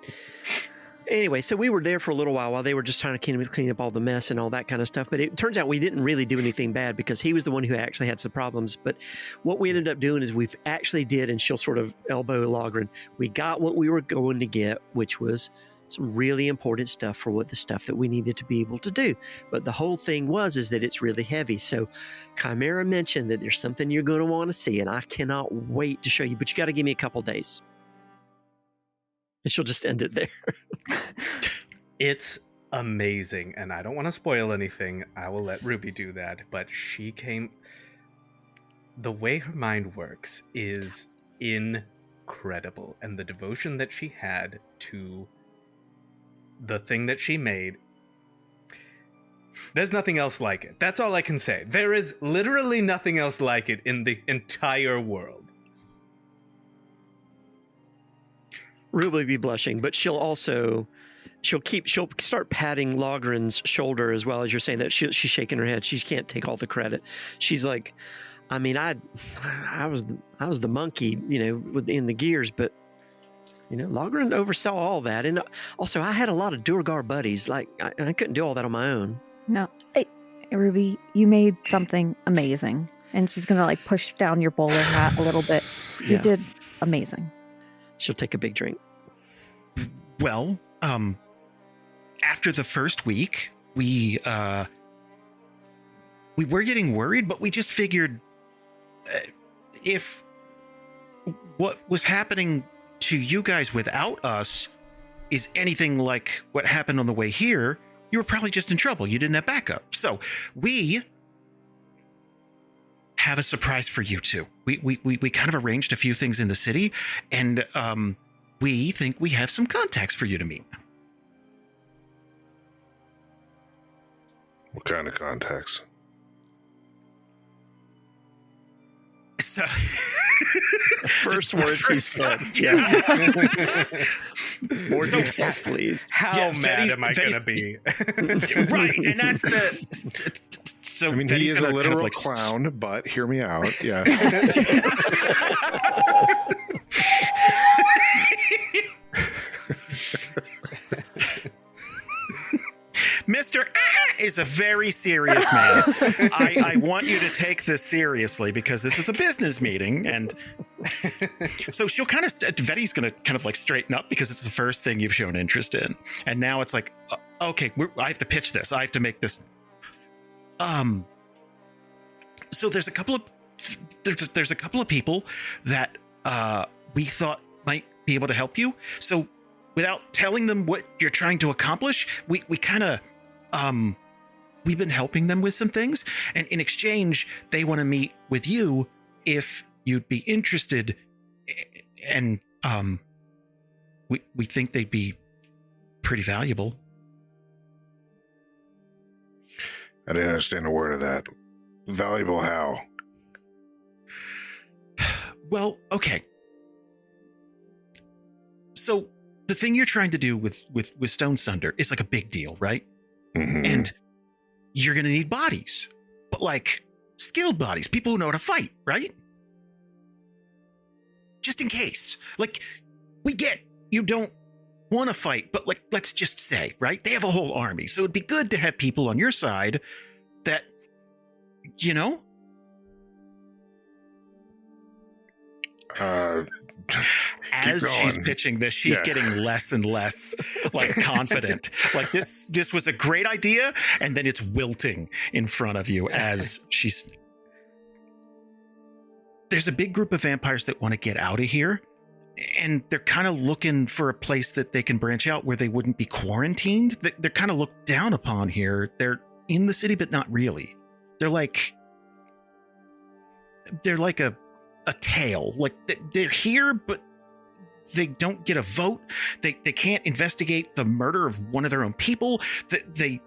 anyway, so we were there for a little while they were just trying to clean up all the mess and all that kind of stuff. But it turns out we didn't really do anything bad because he was the one who actually had some problems. But what we ended up doing is we've actually did, and she'll sort of elbow Logryn, we got what we were going to get, which was some really important stuff for what the stuff that we needed to be able to do. But the whole thing is that it's really heavy. So Chimera mentioned that there's something you're going to want to see, and I cannot wait to show you, but you got to give me a couple days. And she'll just end it there. It's amazing, and I don't want to spoil anything. I will let Ruby do that, but she came... The way her mind works is incredible, and the devotion that she had to the thing that she made, there's nothing else like it. That's all I can say. There is literally nothing else like it in the entire world. Ruby will be blushing, but she'll start patting Logryn's shoulder as well as you're saying that. She's shaking her head. She can't take all the credit. She's like, I mean, I was the monkey, you know, in the gears, but you know, Logryn oversaw all that. And also, I had a lot of Duergar buddies. Like, I couldn't do all that on my own. No. Hey, Ruby, you made something amazing. And she's going to, like, push down your bowler hat a little bit. You did amazing. She'll take a big drink. Well, after the first week, we were getting worried, but we just figured if what was happening to you guys without us is anything like what happened on the way here, you were probably just in trouble. You didn't have backup. So we have a surprise for you two. We kind of arranged a few things in the city, and we think we have some contacts for you to meet. What kind of contacts? So, First words he said. Yeah. More details, please. How mad am I going to be? Right, and that's the... So I mean, he is a literal clown, but hear me out. Yeah. Mr. is a very serious man. I want you to take this seriously because this is a business meeting. And so she'll kind of, Vetti's going to kind of like straighten up because it's the first thing you've shown interest in. And now it's like, okay, I have to pitch this. I have to make this. So there's a couple of people that we thought might be able to help you. So without telling them what you're trying to accomplish, we kind of, we've been helping them with some things, and in exchange, they want to meet with you if you'd be interested. And we think they'd be pretty valuable. I didn't understand a word of that. Valuable how? Well, okay. So the thing you're trying to do with Stone Sunder is like a big deal, right? Mm-hmm. And you're going to need bodies, but like skilled bodies, people who know how to fight, right? Just in case. Like, we get you don't want to fight, but like, let's just say, right? They have a whole army. So it'd be good to have people on your side that, you know? As she's pitching this, she's getting less and less like confident. Like this was a great idea, and then it's wilting in front of you as she's. There's a big group of vampires that want to get out of here, and they're kind of looking for a place that they can branch out where they wouldn't be quarantined. They're kind of looked down upon here. They're in the city, but not really. They're like a tail. Like they're here, but they don't get a vote. They can't investigate the murder of one of their own people. They've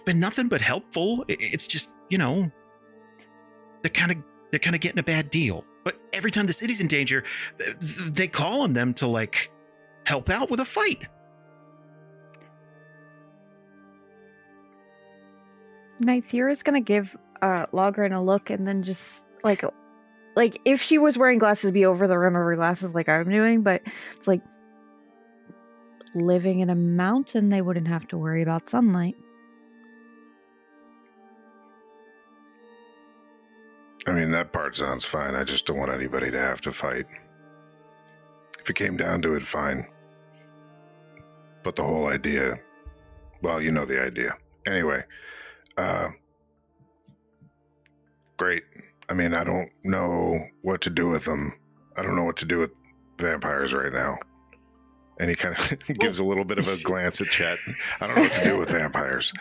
been nothing but helpful. It's just, you know, they're kind of getting a bad deal. But every time the city's in danger, they call on them to like help out with a fight. Nythera's gonna give Logrhyn a look and then just like if she was wearing glasses, be over the rim of her glasses like I'm doing, but it's like living in a mountain, they wouldn't have to worry about sunlight. I mean, that part sounds fine. I just don't want anybody to have to fight. If it came down to it, fine. But the whole idea, well, you know the idea. Anyway, great. I mean, I don't know what to do with them. I don't know what to do with vampires right now. And he kind of gives a little bit of a glance at Chet. I don't know what to do with vampires.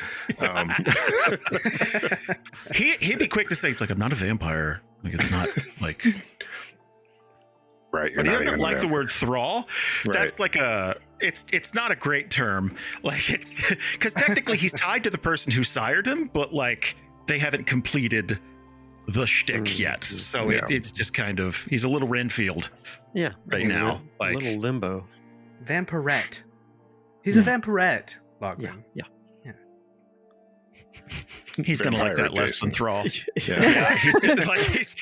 He'd be quick to say, it's like, I'm not a vampire. Like, it's not like... Right. But he doesn't like the word thrall. Right. That's like it's not a great term. Like, it's... Because technically he's tied to the person who sired him, but like, they haven't completed the shtick yet. So it's just kind of... He's a little Renfield. Yeah. Right now. Like, a little limbo. Vampirette. He's a vampirette, Logrhyn. Yeah. He's going to like that less than Thrall. He's going to like this.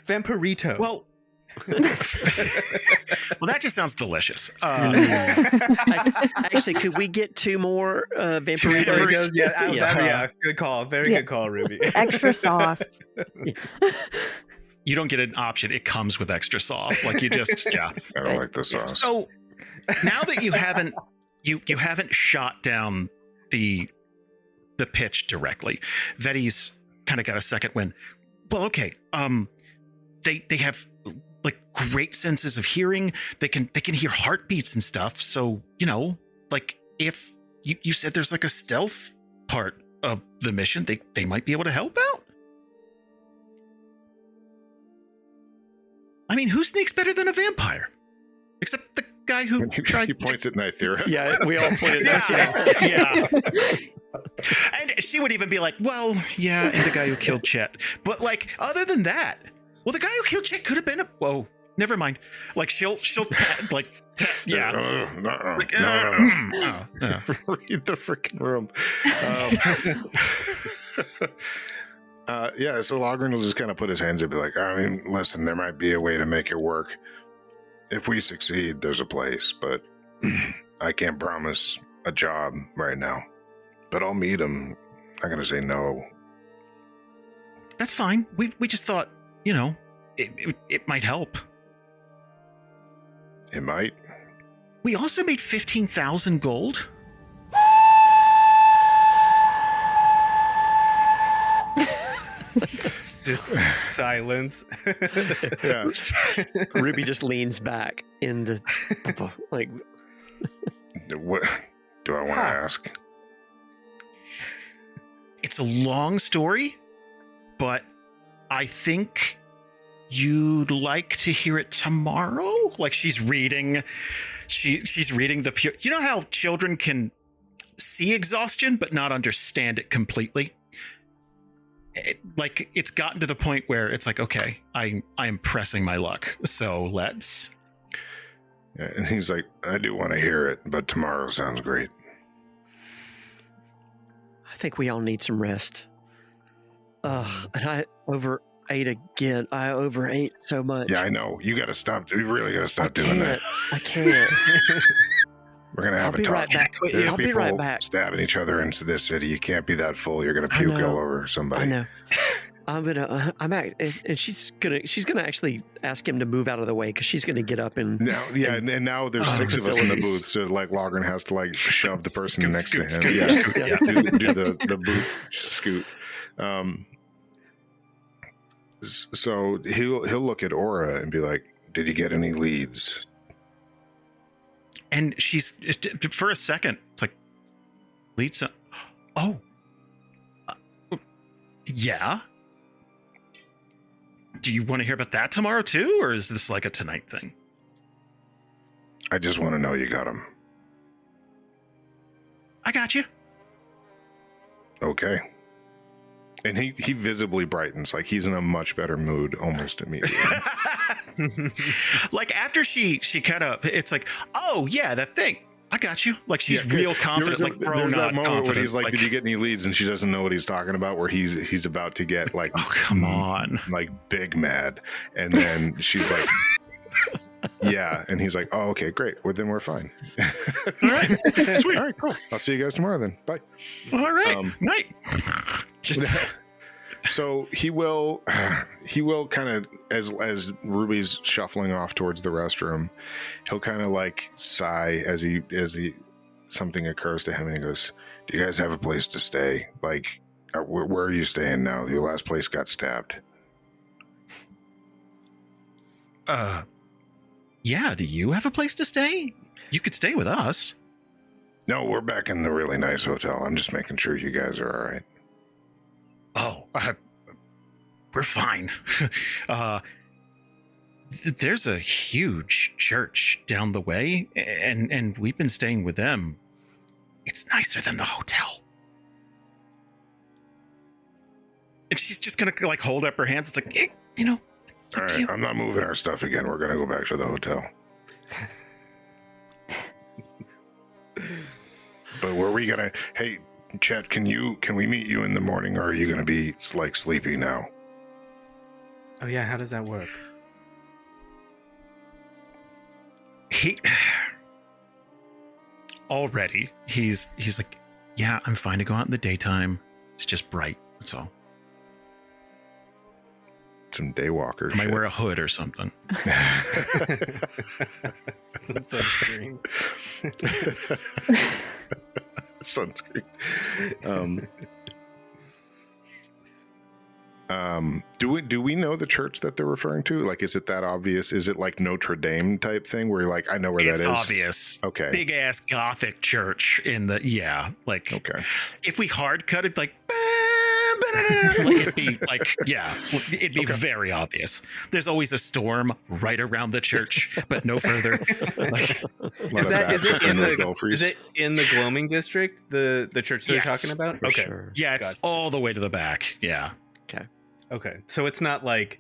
Vampirito. Well, that just sounds delicious. Actually, could we get two more vampiritos? Yeah. Good call. Very good call, Ruby. Extra sauce. You don't get an option. It comes with extra sauce. Like, you just, I don't like the sauce. So now that you haven't shot down the pitch directly, Vetti's kind of got a second win. Well, okay. They have like great senses of hearing. They can hear heartbeats and stuff. So, you know, like, if you said there's like a stealth part of the mission, they might be able to help out. I mean, who sneaks better than a vampire? Except the guy who tried. He points at Nythera. Yeah, we all point at Nythera. Yeah. And she would even be like, well, yeah, and the guy who killed Chet. But like, other than that, well, the guy who killed Chet could have been a. Whoa, never mind. Like she'll yeah. Read the freaking room. Yeah, so Logrhyn will just kind of put his hands up and be like, I mean, listen, there might be a way to make it work. If we succeed, there's a place, but I can't promise a job right now. But I'll meet him. I'm not going to say no. That's fine. We just thought, it might help. It might. We also made 15,000 gold. Silence. Yeah. Ruby just leans back in the like. What do I want to ask? It's a long story, but I think you'd like to hear it tomorrow. Like she's reading the pure. You know how children can see exhaustion but not understand it completely. It's gotten to the point where it's like, okay, I am pressing my luck, so let's. Yeah, and he's like, I do want to hear it, but tomorrow sounds great. I think we all need some rest. And I overate again. I overate so much. Yeah, I know. You got to stop. You really got to stop doing that. I can't. We're gonna have a talk. Right back. I'll be right back. Stabbing each other into this city. You can't be that full. You're gonna puke all over somebody. I know. And she's gonna actually ask him to move out of the way because she's gonna get up and and now there's 6 of us in the booth, so like Logrhyn has to like shove the person next to him. Scoot. Do the booth scoot. So he'll look at Aura and be like, "Did you get any leads?" And she's, for a second, it's like, leads. Oh, yeah. Do you want to hear about that tomorrow too, or is this like a tonight thing? I just want to know you got him. I got you. Okay. And he visibly brightens, like he's in a much better mood almost immediately. Like after she kind of, it's like, oh yeah, that thing. I got you. Like she's real confident, like there's that moment confident. when he's like, did you get any leads? And she doesn't know what he's talking about, where he's about to get like, oh, come on. Like big mad. And then she's like, yeah. And he's like, oh, okay, great. Well, then we're fine. All right. Sweet. All right, cool. I'll see you guys tomorrow then. Bye. All right. Night. Just so he will kind of, as Ruby's shuffling off towards the restroom, he'll kind of like sigh as he something occurs to him, and he goes, do you guys have a place to stay? Like, where are you staying now? Your last place got stabbed. Yeah, do you have a place to stay? You could stay with us. No, we're back in the really nice hotel. I'm just making sure you guys are all right. Oh, we're fine. There's a huge church down the way, and we've been staying with them. It's nicer than the hotel. And she's just gonna like hold up her hands. It's like, it's all right, I'm not moving our stuff again. We're gonna go back to the hotel. But were we gonna? Hey, Chet, can we meet you in the morning, or are you gonna be like sleepy now? Oh yeah, how does that work? He's like, yeah, I'm fine to go out in the daytime. It's just bright. That's all. Some daywalker I might shit. wear a hood or something. Some sunscreen. Sunscreen. Do we know the church that they're referring to? Like, is it that obvious? Is it like Notre Dame type thing where you're like, I know where that is? It's obvious. Okay. Big ass Gothic church in the okay. If we hard cut it like it'd be like it'd be very obvious. There's always a storm right around the church, but no further. Is it in the Gloaming district? The church they're talking about? For okay. sure. Yeah, it's all the way to the back. Yeah. Okay. So it's not like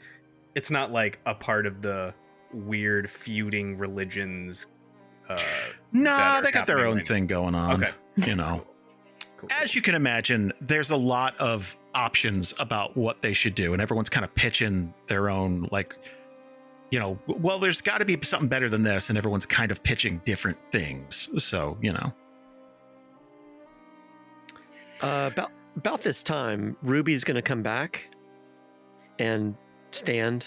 a part of the weird feuding religions. No, they got their own thing going on. Okay. You know. Cool. As you can imagine, there's a lot of options about what they should do, and everyone's kind of pitching their own, like, you know, well, there's got to be something better than this, and everyone's kind of pitching different things. So, you know. About this time, Ruby's going to come back and stand,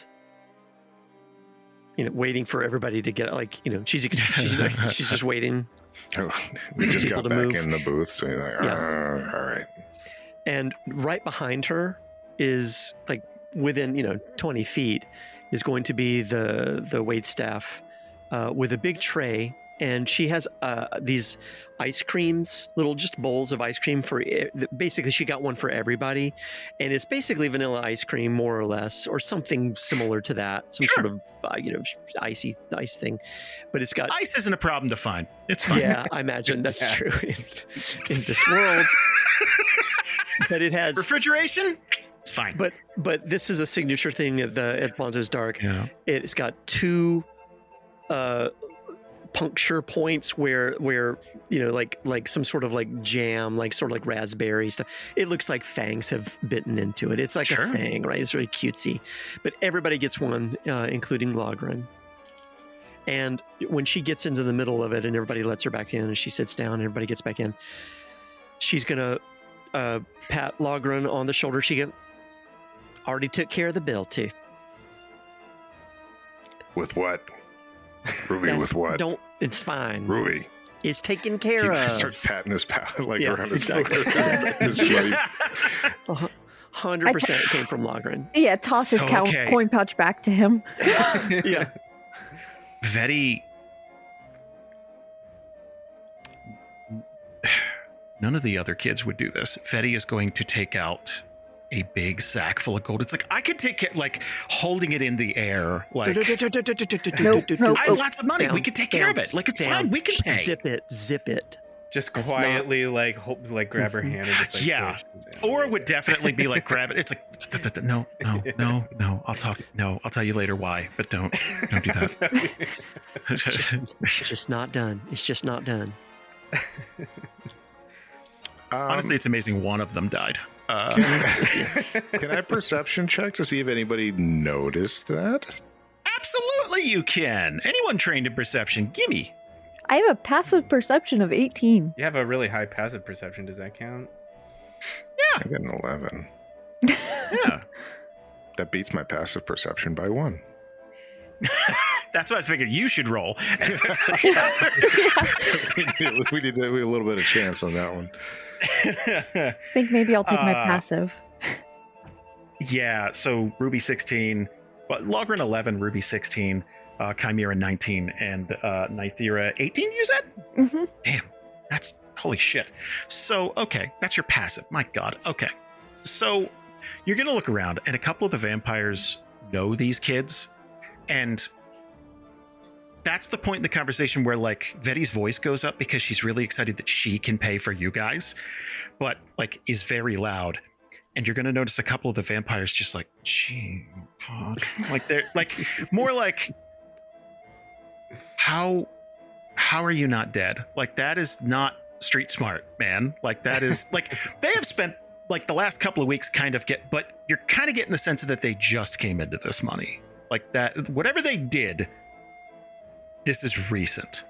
waiting for everybody to get, like, she's just waiting. We just got back in the booth, so you're like, all right. And right behind her is, like, within 20 feet is going to be the waitstaff with a big tray, and she has these ice creams, little just bowls of ice cream for, basically she got one for everybody, and it's basically vanilla ice cream more or less, or something similar to that, some sort of ice thing, but it's got ice isn't a problem to find. It's fine. Yeah, I imagine that's true in this world. But it has refrigeration. It's fine. But this is a signature thing at Bonzo's Dark. Yeah. It's got two puncture points where like some sort of like jam, like sort of like raspberry stuff. It looks like fangs have bitten into it. It's like a fang, right? It's really cutesy. But everybody gets one, including Logrhyn. And when she gets into the middle of it and everybody lets her back in and she sits down and everybody gets back in, she's gonna pat Logrhyn on the shoulder. She already took care of the bill too. With what? Ruby, with what? It's fine. Ruby. It's taken care of. He starts patting his pal around his exactly. his buddy. 100% came from Logrhyn. Yeah, toss his coin pouch back to him. Yeah. Vetty. None of the other kids would do this. Vetty is going to take out a big sack full of gold. It's like, I could take it, like holding it in the air. Like, I have lots of money. We could take care of it. Like, it's fine. We can pay. Zip it. Just quietly, grab her hand and just like, yeah. Or it would definitely be like, grab it. It's like, no. I'll tell you later why, but don't do that. It's just not done. It's just not done. Honestly, it's amazing one of them died. Can I perception check to see if anybody noticed that? Absolutely, you can. Anyone trained in perception, gimme. I have a passive perception of 18. You have a really high passive perception. Does that count? Yeah. I got an 11. Yeah. That beats my passive perception by 1. That's why I figured you should roll. We need a little bit of chance on that one. I think maybe I'll take my passive. Yeah, so Ruby 16, but Logrhyn 11, Ruby 16, Chimera 19, and Nythera 18, you said? Mm-hmm. Damn, that's holy shit. So, okay, that's your passive. My God. Okay. So you're going to look around, and a couple of the vampires know these kids, and that's the point in the conversation where, like, Vetty's voice goes up because she's really excited that she can pay for you guys, but, like, is very loud. And you're going to notice a couple of the vampires just like, gee, like, they're like, more like, how are you not dead? Like, that is not street smart, man. Like, that is like, they have spent like the last couple of weeks but you're kind of getting the sense that they just came into this money. Like, that, whatever they did, this is recent.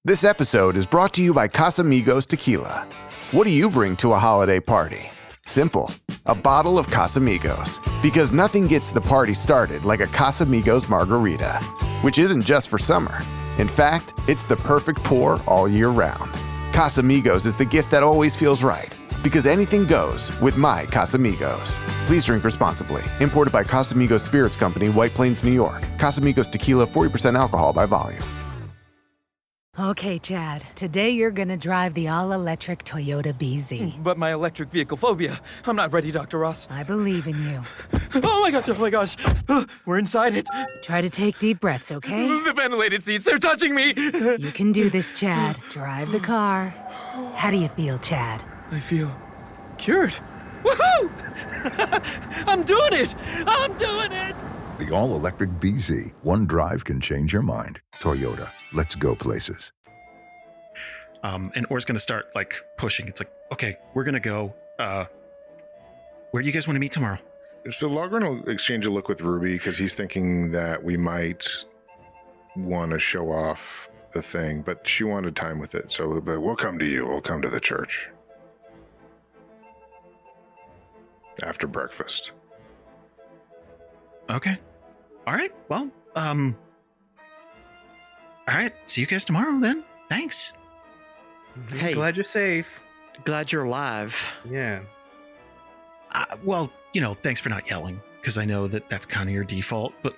This episode is brought to you by Casamigos Tequila. What do you bring to a holiday party? Simple. A bottle of Casamigos. Because nothing gets the party started like a Casamigos margarita, which isn't just for summer. In fact, it's the perfect pour all year round. Casamigos is the gift that always feels right. Because anything goes with my Casamigos. Please drink responsibly. Imported by Casamigos Spirits Company, White Plains, New York. Casamigos Tequila, 40% alcohol by volume. Okay, Chad. Today you're gonna drive the all-electric Toyota BZ. But my electric vehicle phobia. I'm not ready, Dr. Ross. I believe in you. Oh my gosh. We're inside it. Try to take deep breaths, okay? The ventilated seats, they're touching me. You can do this, Chad. Drive the car. How do you feel, Chad? I feel cured. Woohoo! I'm doing it! I'm doing it! The all-electric BZ. One drive can change your mind. Toyota. Let's go places. And Or's going to start, like, pushing. It's like, okay, we're going to go. Where do you guys want to meet tomorrow? So Logryn will exchange a look with Ruby because he's thinking that we might want to show off the thing, but she wanted time with it. So but we'll come to you. We'll come to the church. After breakfast. Okay. All right. Well, all right. See you guys tomorrow then. Thanks. Hey, glad you're safe. Glad you're alive. Yeah. Well, thanks for not yelling, because I know that that's kind of your default. But,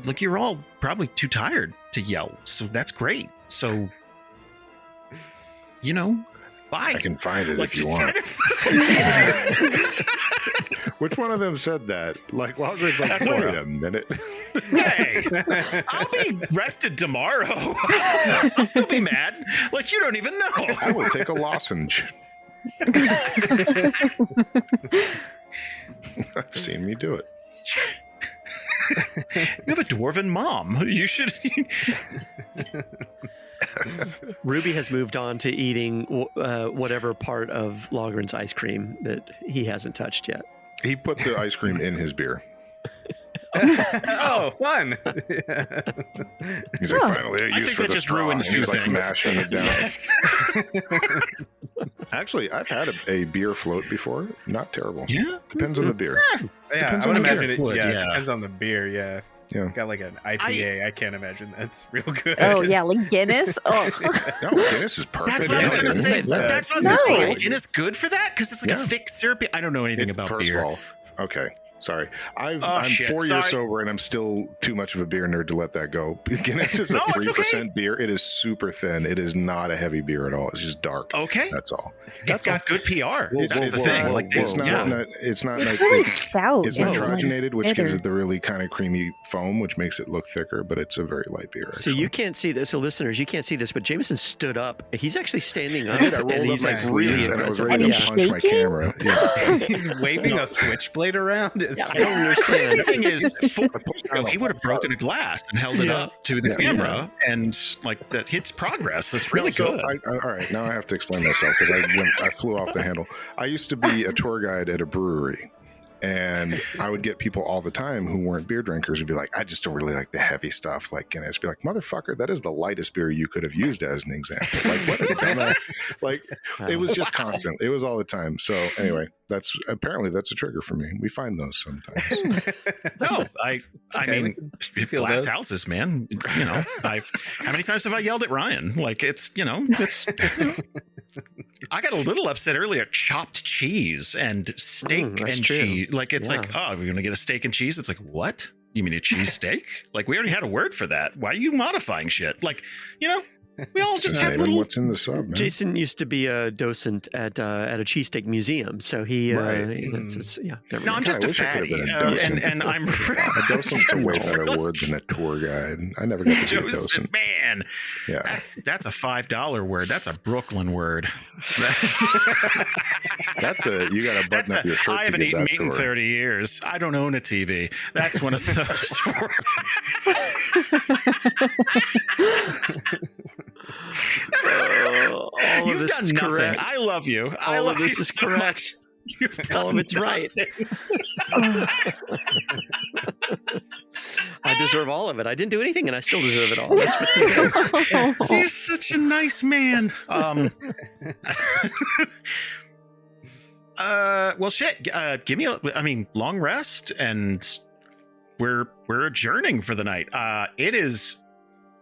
like you're all probably too tired to yell. So that's great. So, bye. I can find it if you want. Which one of them said that? Like, Logryn's like, wait a minute. Hey, I'll be rested tomorrow. I'll still be mad. Like, you don't even know. I will take a lozenge. I've seen me do it. You have a dwarven mom. You should. Ruby has moved on to eating whatever part of Logryn's ice cream that he hasn't touched yet. He put the ice cream in his beer. Oh, fun. He's like, finally, I think that just ruined two He's like things. mashing it down. Yes. Actually, I've had a beer float before. Not terrible. Yeah. Depends on the beer. Yeah, Depends I would on the imagine beer. it. Yeah, it depends on the beer. Yeah. Yeah. Got like an IPA. I can't imagine that's real good. Oh yeah, like Guinness. Oh, No, Guinness is perfect. That's what I was going to say. That's what I was going to say. Is Guinness good for that? Because it's like Yeah. a thick syrupy. I don't know anything about First beer. of all, okay. Sorry. I'm shit. 4 years Sorry. sober and I'm still too much of a beer nerd to let that go. Guinness is a No, it's 3% okay. beer. It is super thin. It is not a heavy beer at all. It's just dark. Okay. That's all. It's got good PR. Whoa, That's whoa, the whoa, thing. whoa, Like, it's not. yeah. It's not like kind of it's stout. It's and, nitrogenated, which bitter. gives it the really kind of creamy foam, which makes it look thicker. But it's a very light beer. So you can't see this. So listeners, you can't see this, but Jameson stood up. He's actually standing up. I rolled and up he's my like really sleeves and I was aggressive. ready to punch my shaking? camera. Yeah. He's waving a switchblade around. It's I don't The crazy understand. thing is, 4 years ago, he would have broken a glass and held it up to the camera, and like that hits progress. That's really So good. all right, now I have to explain myself because I flew off the handle. I used to be a tour guide at a brewery, and I would get people all the time who weren't beer drinkers would be like, I just don't really like the heavy stuff like Guinness. Be like, motherfucker, that is the lightest beer you could have used as an example. Like, what a dumbass. Like, it was just constant. It was all the time. So anyway, that's a trigger for me. We find those sometimes. No, I Okay, mean, feel glass those. houses, man. How many times have I yelled at Ryan? Like, it's. I got a little upset earlier. Chopped cheese and steak and that's true. cheese. Like, it's Yeah. like, oh, we're gonna get a steak and cheese. It's like, what? You mean a cheese steak? Like, we already had a word for that. Why are you modifying shit? Like, we all just have Name little. what's in the sub, man. Jason used to be a docent at a cheesesteak museum, so he that's his, yeah. never No, I'm mind. just a wish I could fatty, have been a docent. and I'm. A docent's a way better word than a tour guide. I never got to be a Joseph, docent. man, Yeah. that's a $5 word. That's a Brooklyn word. You got to button up your shirt. I haven't to get eaten that meat in tour. 30 years. I don't own a TV. That's one of those. All of You've this done is nothing. correct. I love you. I All love of this you is so correct. much. You've All of done it's right. nothing. I deserve all of it. I didn't do anything, and I still deserve it all. That's really good. He's such a nice man. Well, shit. Give me long rest, and we're adjourning for the night. It is.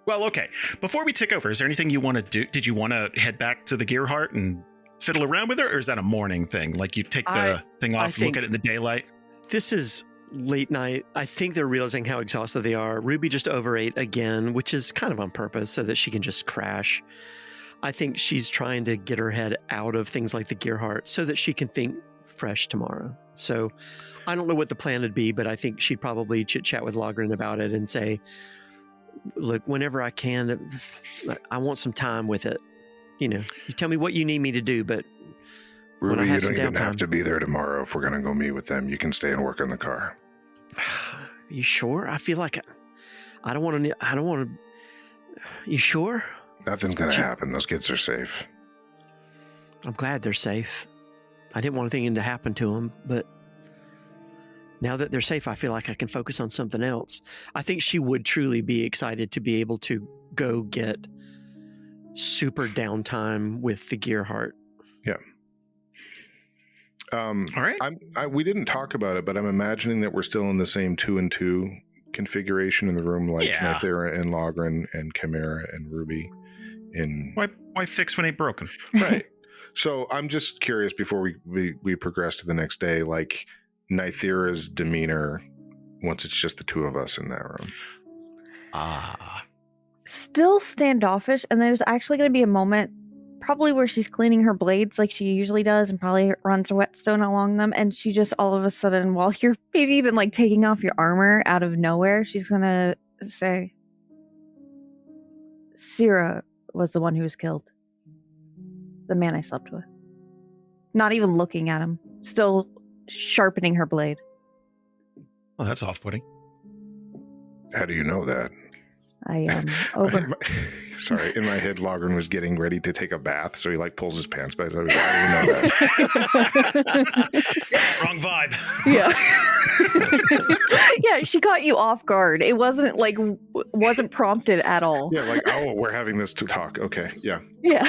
Well, okay. Before we take over, is there anything you want to do? Did you want to head back to the Gearheart and fiddle around with her, or is that a morning thing? Like you take the thing off and look at it in the daylight? This is late night. I think they're realizing how exhausted they are. Ruby just overate again, which is kind of on purpose so that she can just crash. I think she's trying to get her head out of things like the gear heart so that she can think fresh tomorrow. So I don't know what the plan would be, but I think she'd probably chit-chat with Logrhyn about it and say, look, whenever I can, I want some time with it. You know, you tell me what you need me to do, but Ruby, when I have you some don't even have downtime. to be there tomorrow if we're going to go meet with them. You can stay and work on the car. You sure? I feel like I don't want to. You sure? Nothing's going to happen. Those kids are safe. I'm glad they're safe. I didn't want anything to happen to them, but now that they're safe, I feel like I can focus on something else. I think she would truly be excited to be able to go get super downtime with the gear heart. Yeah. All right. We didn't talk about it, but I'm imagining that we're still in the same 2 and 2 configuration in the room, like Nythera and Logrhyn and Chimera and Ruby. Why fix when ain't broken? Right. So I'm just curious before we progress to the next day, like Nythera's demeanor once it's just the two of us in that room. Still standoffish, and there's actually going to be a moment probably where she's cleaning her blades like she usually does and probably runs a whetstone along them, and she just all of a sudden, while you're maybe even like taking off your armor out of nowhere, she's going to say, Syrah was the one who was killed. The man I slept with. Not even looking at him. Still sharpening her blade. Oh, that's off-putting. How do you know that? I over. Sorry, in my head, Logrhyn was getting ready to take a bath, so he like pulls his pants back. I was like, how do you know that? Wrong vibe. Yeah. Yeah, she caught you off guard. It wasn't like wasn't prompted at all. Yeah, like, oh, we're having this to talk. Okay, yeah. Yeah.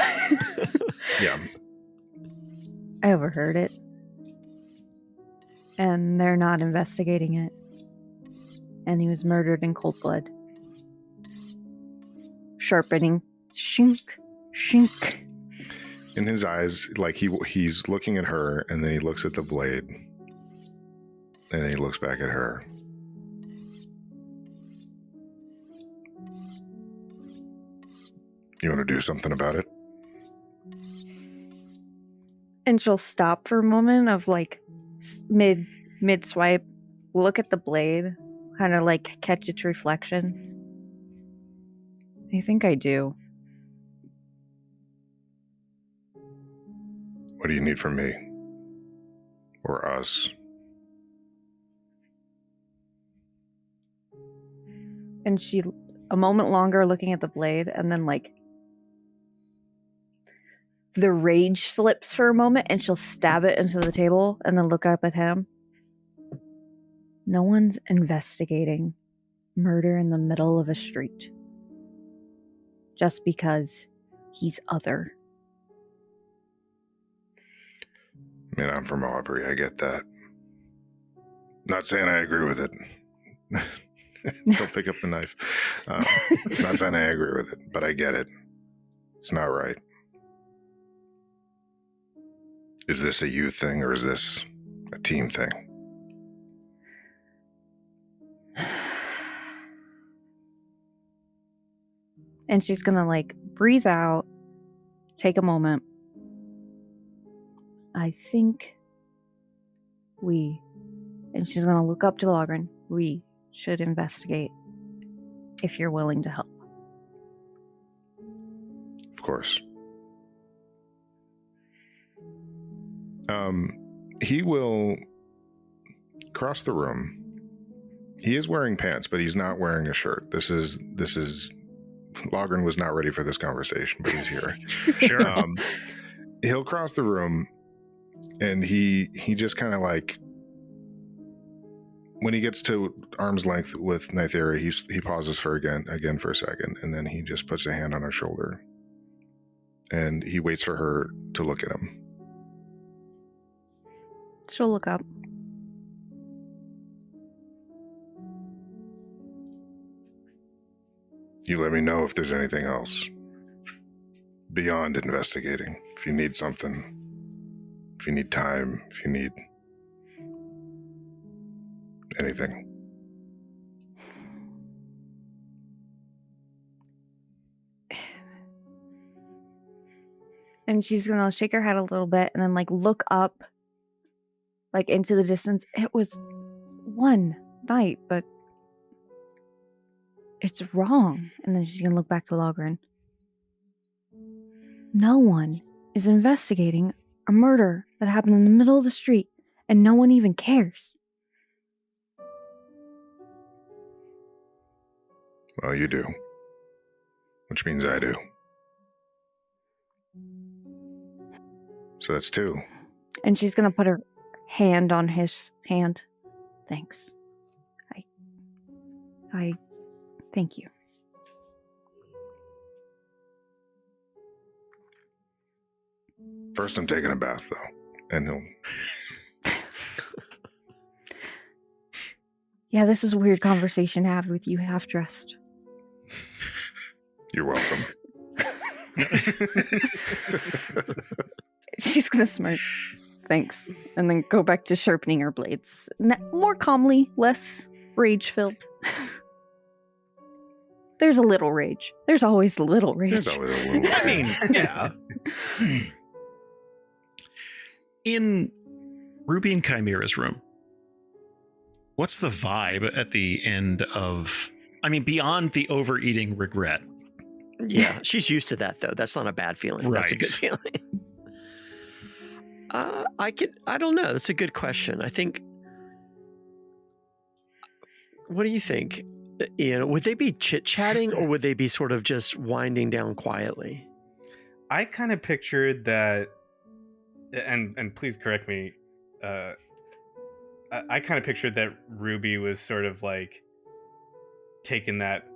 Yeah. I overheard it. And they're not investigating it. And he was murdered in cold blood. Sharpening. Shink. Shink. In his eyes, like he's looking at her, and then he looks at the blade. And then he looks back at her. You want to do something about it? And she'll stop for a moment of like mid swipe, look at the blade, kind of like catch its reflection. I think I do. What do you need from me? Or us? And she, a moment longer looking at the blade, and then like the rage slips for a moment, and she'll stab it into the table and then look up at him. No one's investigating murder in the middle of a street. Just because he's other. I mean, I'm from Aubrey. I get that. Not saying I agree with it. Don't pick up the knife. Not saying I agree with it, but I get it. It's not right. Is this a you thing or is this a team thing? And she's gonna like breathe out, take a moment. I think and she's gonna look up to Logrhyn. We should investigate if you're willing to help. Of course. He will cross the room. He is wearing pants, but he's not wearing a shirt. This is Logrhyn was not ready for this conversation, but he's here. Sure. He'll cross the room, and he just kind of like, when he gets to arm's length with Nythera, he pauses for again for a second, and then he just puts a hand on her shoulder, and he waits for her to look at him. She'll look up. You let me know if there's anything else beyond investigating. If you need something, if you need time, if you need anything. And she's gonna shake her head a little bit and then like look up like into the distance. It was one night, but it's wrong. And then she's gonna look back to Logrhyn. No one is investigating a murder that happened in the middle of the street, and no one even cares. Well, you do. Which means I do. So that's 2. And she's gonna put her hand on his hand. Thanks. I thank you. First, I'm taking a bath, though. And he'll... Yeah, this is a weird conversation to have with you half-dressed. You're welcome. She's gonna smirk. Thanks. And then go back to sharpening her blades. More calmly, less rage-filled. There's a little rage. There's always a little rage. There's always a little I mean, yeah. In Ruby and Chimera's room, what's the vibe at the end of... I mean, beyond the overeating regret. Yeah, she's used to that, though. That's not a bad feeling. Right. That's a good feeling. I don't know. That's a good question. I think... What do you think? Ian, would they be chit-chatting or would they be sort of just winding down quietly? I kind of pictured that, and please correct me, I kind of pictured that Ruby was sort of like taking that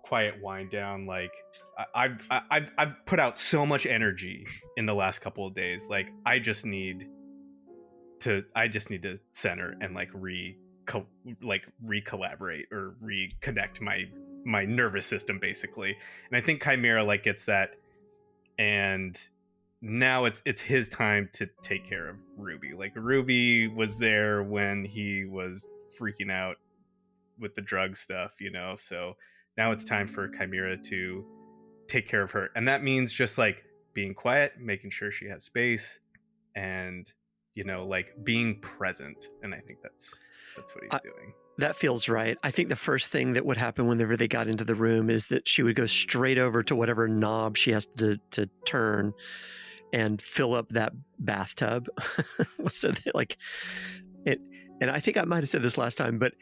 quiet wind down. Like I've put out so much energy in the last couple of days. Like I just need to center and like re-collaborate or reconnect my nervous system, basically. And I think Chimera like gets that, and now it's his time to take care of Ruby. Like Ruby was there when he was freaking out with the drug stuff, you know, so now it's time for Chimera to take care of her, and that means just like being quiet, making sure she has space, and you know, like being present. And I think that's what he's doing. That feels right. I think the first thing that would happen whenever they got into the room is that she would go straight over to whatever knob she has to turn and fill up that bathtub. So that, like it, and I think I might have said this last time, but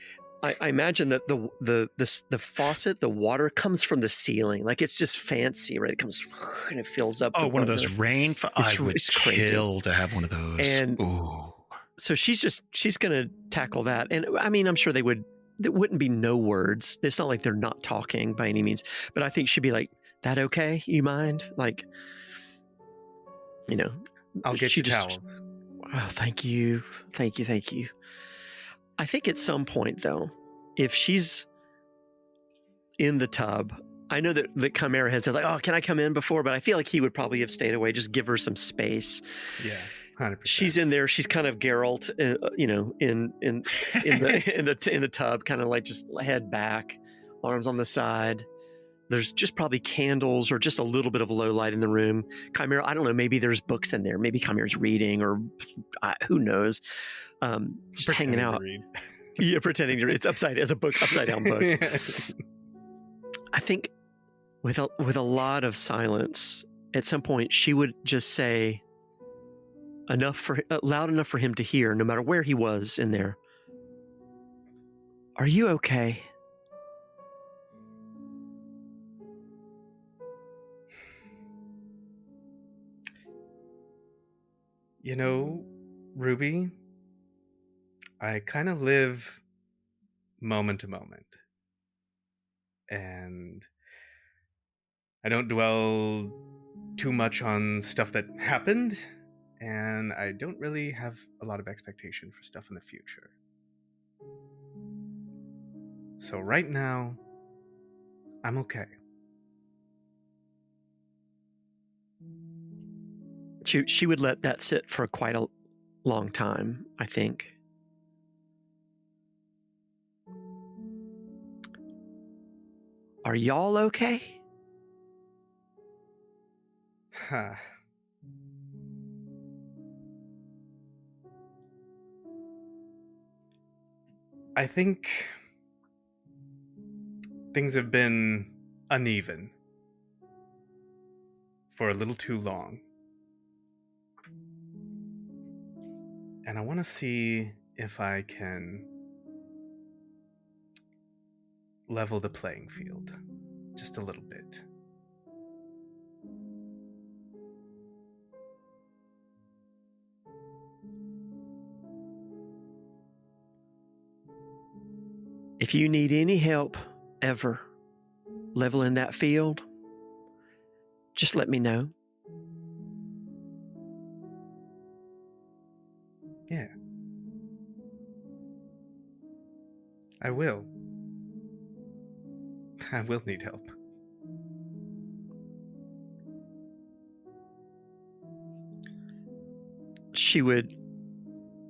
I imagine that the faucet, the water comes from the ceiling. Like it's just fancy, right? It comes and it fills up. Oh, one of those rain. I would chill to have one of those. And ooh. So she's going to tackle that. And I mean, I'm sure there wouldn't be no words. It's not like they're not talking by any means, but I think she'd be like, that okay? You mind? Like, you know, I'll get you towels. Oh, thank you. Thank you. Thank you. I think at some point though, if she's in the tub, I know that Chimera has said like, oh, can I come in before? But I feel like he would probably have stayed away, just give her some space. Yeah. 100%. She's in there. She's kind of Geralt, you know, in the tub, kind of like just head back, arms on the side. There's just probably candles or just a little bit of low light in the room. Chimera, I don't know. Maybe there's books in there. Maybe Chimera's reading, or who knows? Just Pretending hanging out. to read. Yeah, pretending to read. It's upside down book. Yeah. I think with a lot of silence, at some point she would just say, loud enough for him to hear, no matter where he was in there. Are you okay? You know, Ruby, I kind of live moment to moment. And I don't dwell too much on stuff that happened. And I don't really have a lot of expectation for stuff in the future. So right now, I'm okay. She would let that sit for quite a long time, I think. Are y'all okay? I think things have been uneven for a little too long. And I want to see if I can level the playing field just a little bit. If you need any help ever leveling that field, just let me know. Yeah. I will. I will need help.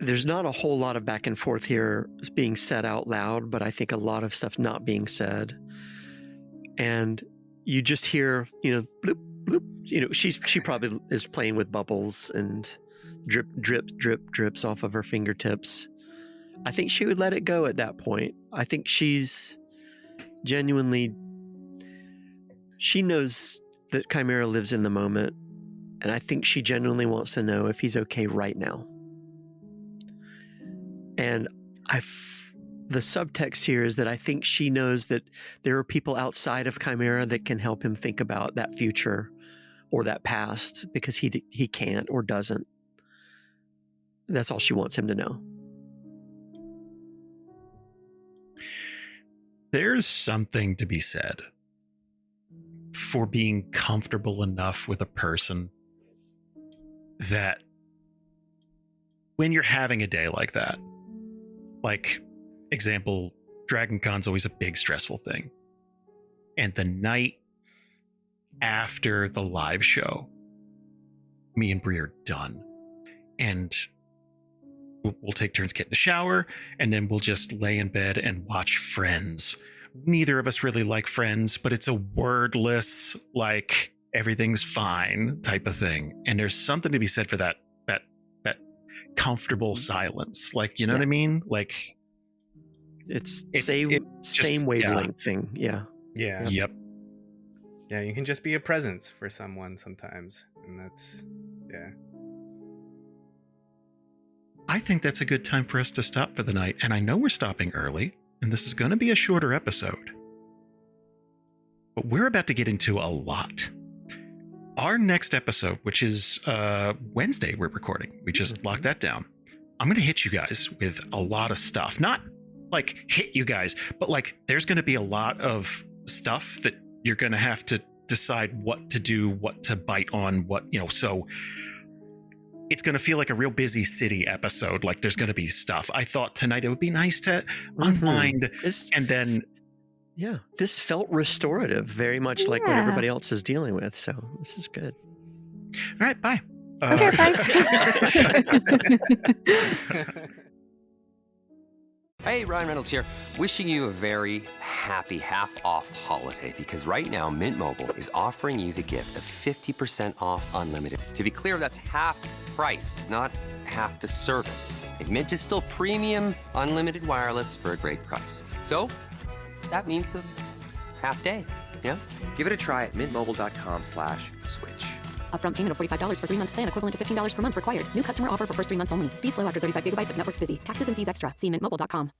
There's not a whole lot of back and forth here being said out loud, but I think a lot of stuff not being said. And you just hear, bloop, bloop. She probably is playing with bubbles and drip, drip, drip, drips off of her fingertips. I think she would let it go at that point. I think she's genuinely, she knows that Chimera lives in the moment, and I think she genuinely wants to know if he's okay right now. And the subtext here is that I think she knows that there are people outside of Chimera that can help him think about that future or that past because he can't or doesn't. That's all she wants him to know. There's something to be said for being comfortable enough with a person that when you're having a day like that, like, example, Dragon Con's always a big stressful thing. And the night after the live show, me and Bree are done. And we'll take turns getting a shower, and then we'll just lay in bed and watch Friends. Neither of us really like Friends, but it's a wordless, like, everything's fine type of thing. And there's something to be said for that comfortable silence. Like, you know what I mean? Like, it's same wavelength thing. Yeah. Yeah. Yep. Yeah, you can just be a presence for someone sometimes. And that's, yeah. I think that's a good time for us to stop for the night. And I know we're stopping early, and this is going to be a shorter episode. But we're about to get into a lot. Our next episode, which is Wednesday, we're recording. We just locked that down. I'm going to hit you guys with a lot of stuff. Not like hit you guys, but like there's going to be a lot of stuff that you're going to have to decide what to do, what to bite on, so it's going to feel like a real busy city episode. Like there's going to be stuff. I thought tonight it would be nice to unwind and then... Yeah, this felt restorative, very much like what everybody else is dealing with. So this is good. All right, bye. Okay, bye. Hey, Ryan Reynolds here, wishing you a very happy half-off holiday, because right now Mint Mobile is offering you the gift of 50% off unlimited. To be clear, that's half price, not half the service. And Mint is still premium unlimited wireless for a great price. So that means a half day, yeah? Give it a try at mintmobile.com/switch. Upfront payment of $45 for 3-month plan, equivalent to $15 per month required. New customer offer for first 3 months only. Speed slow after 35 gigabytes if network's busy. Taxes and fees extra. See mintmobile.com.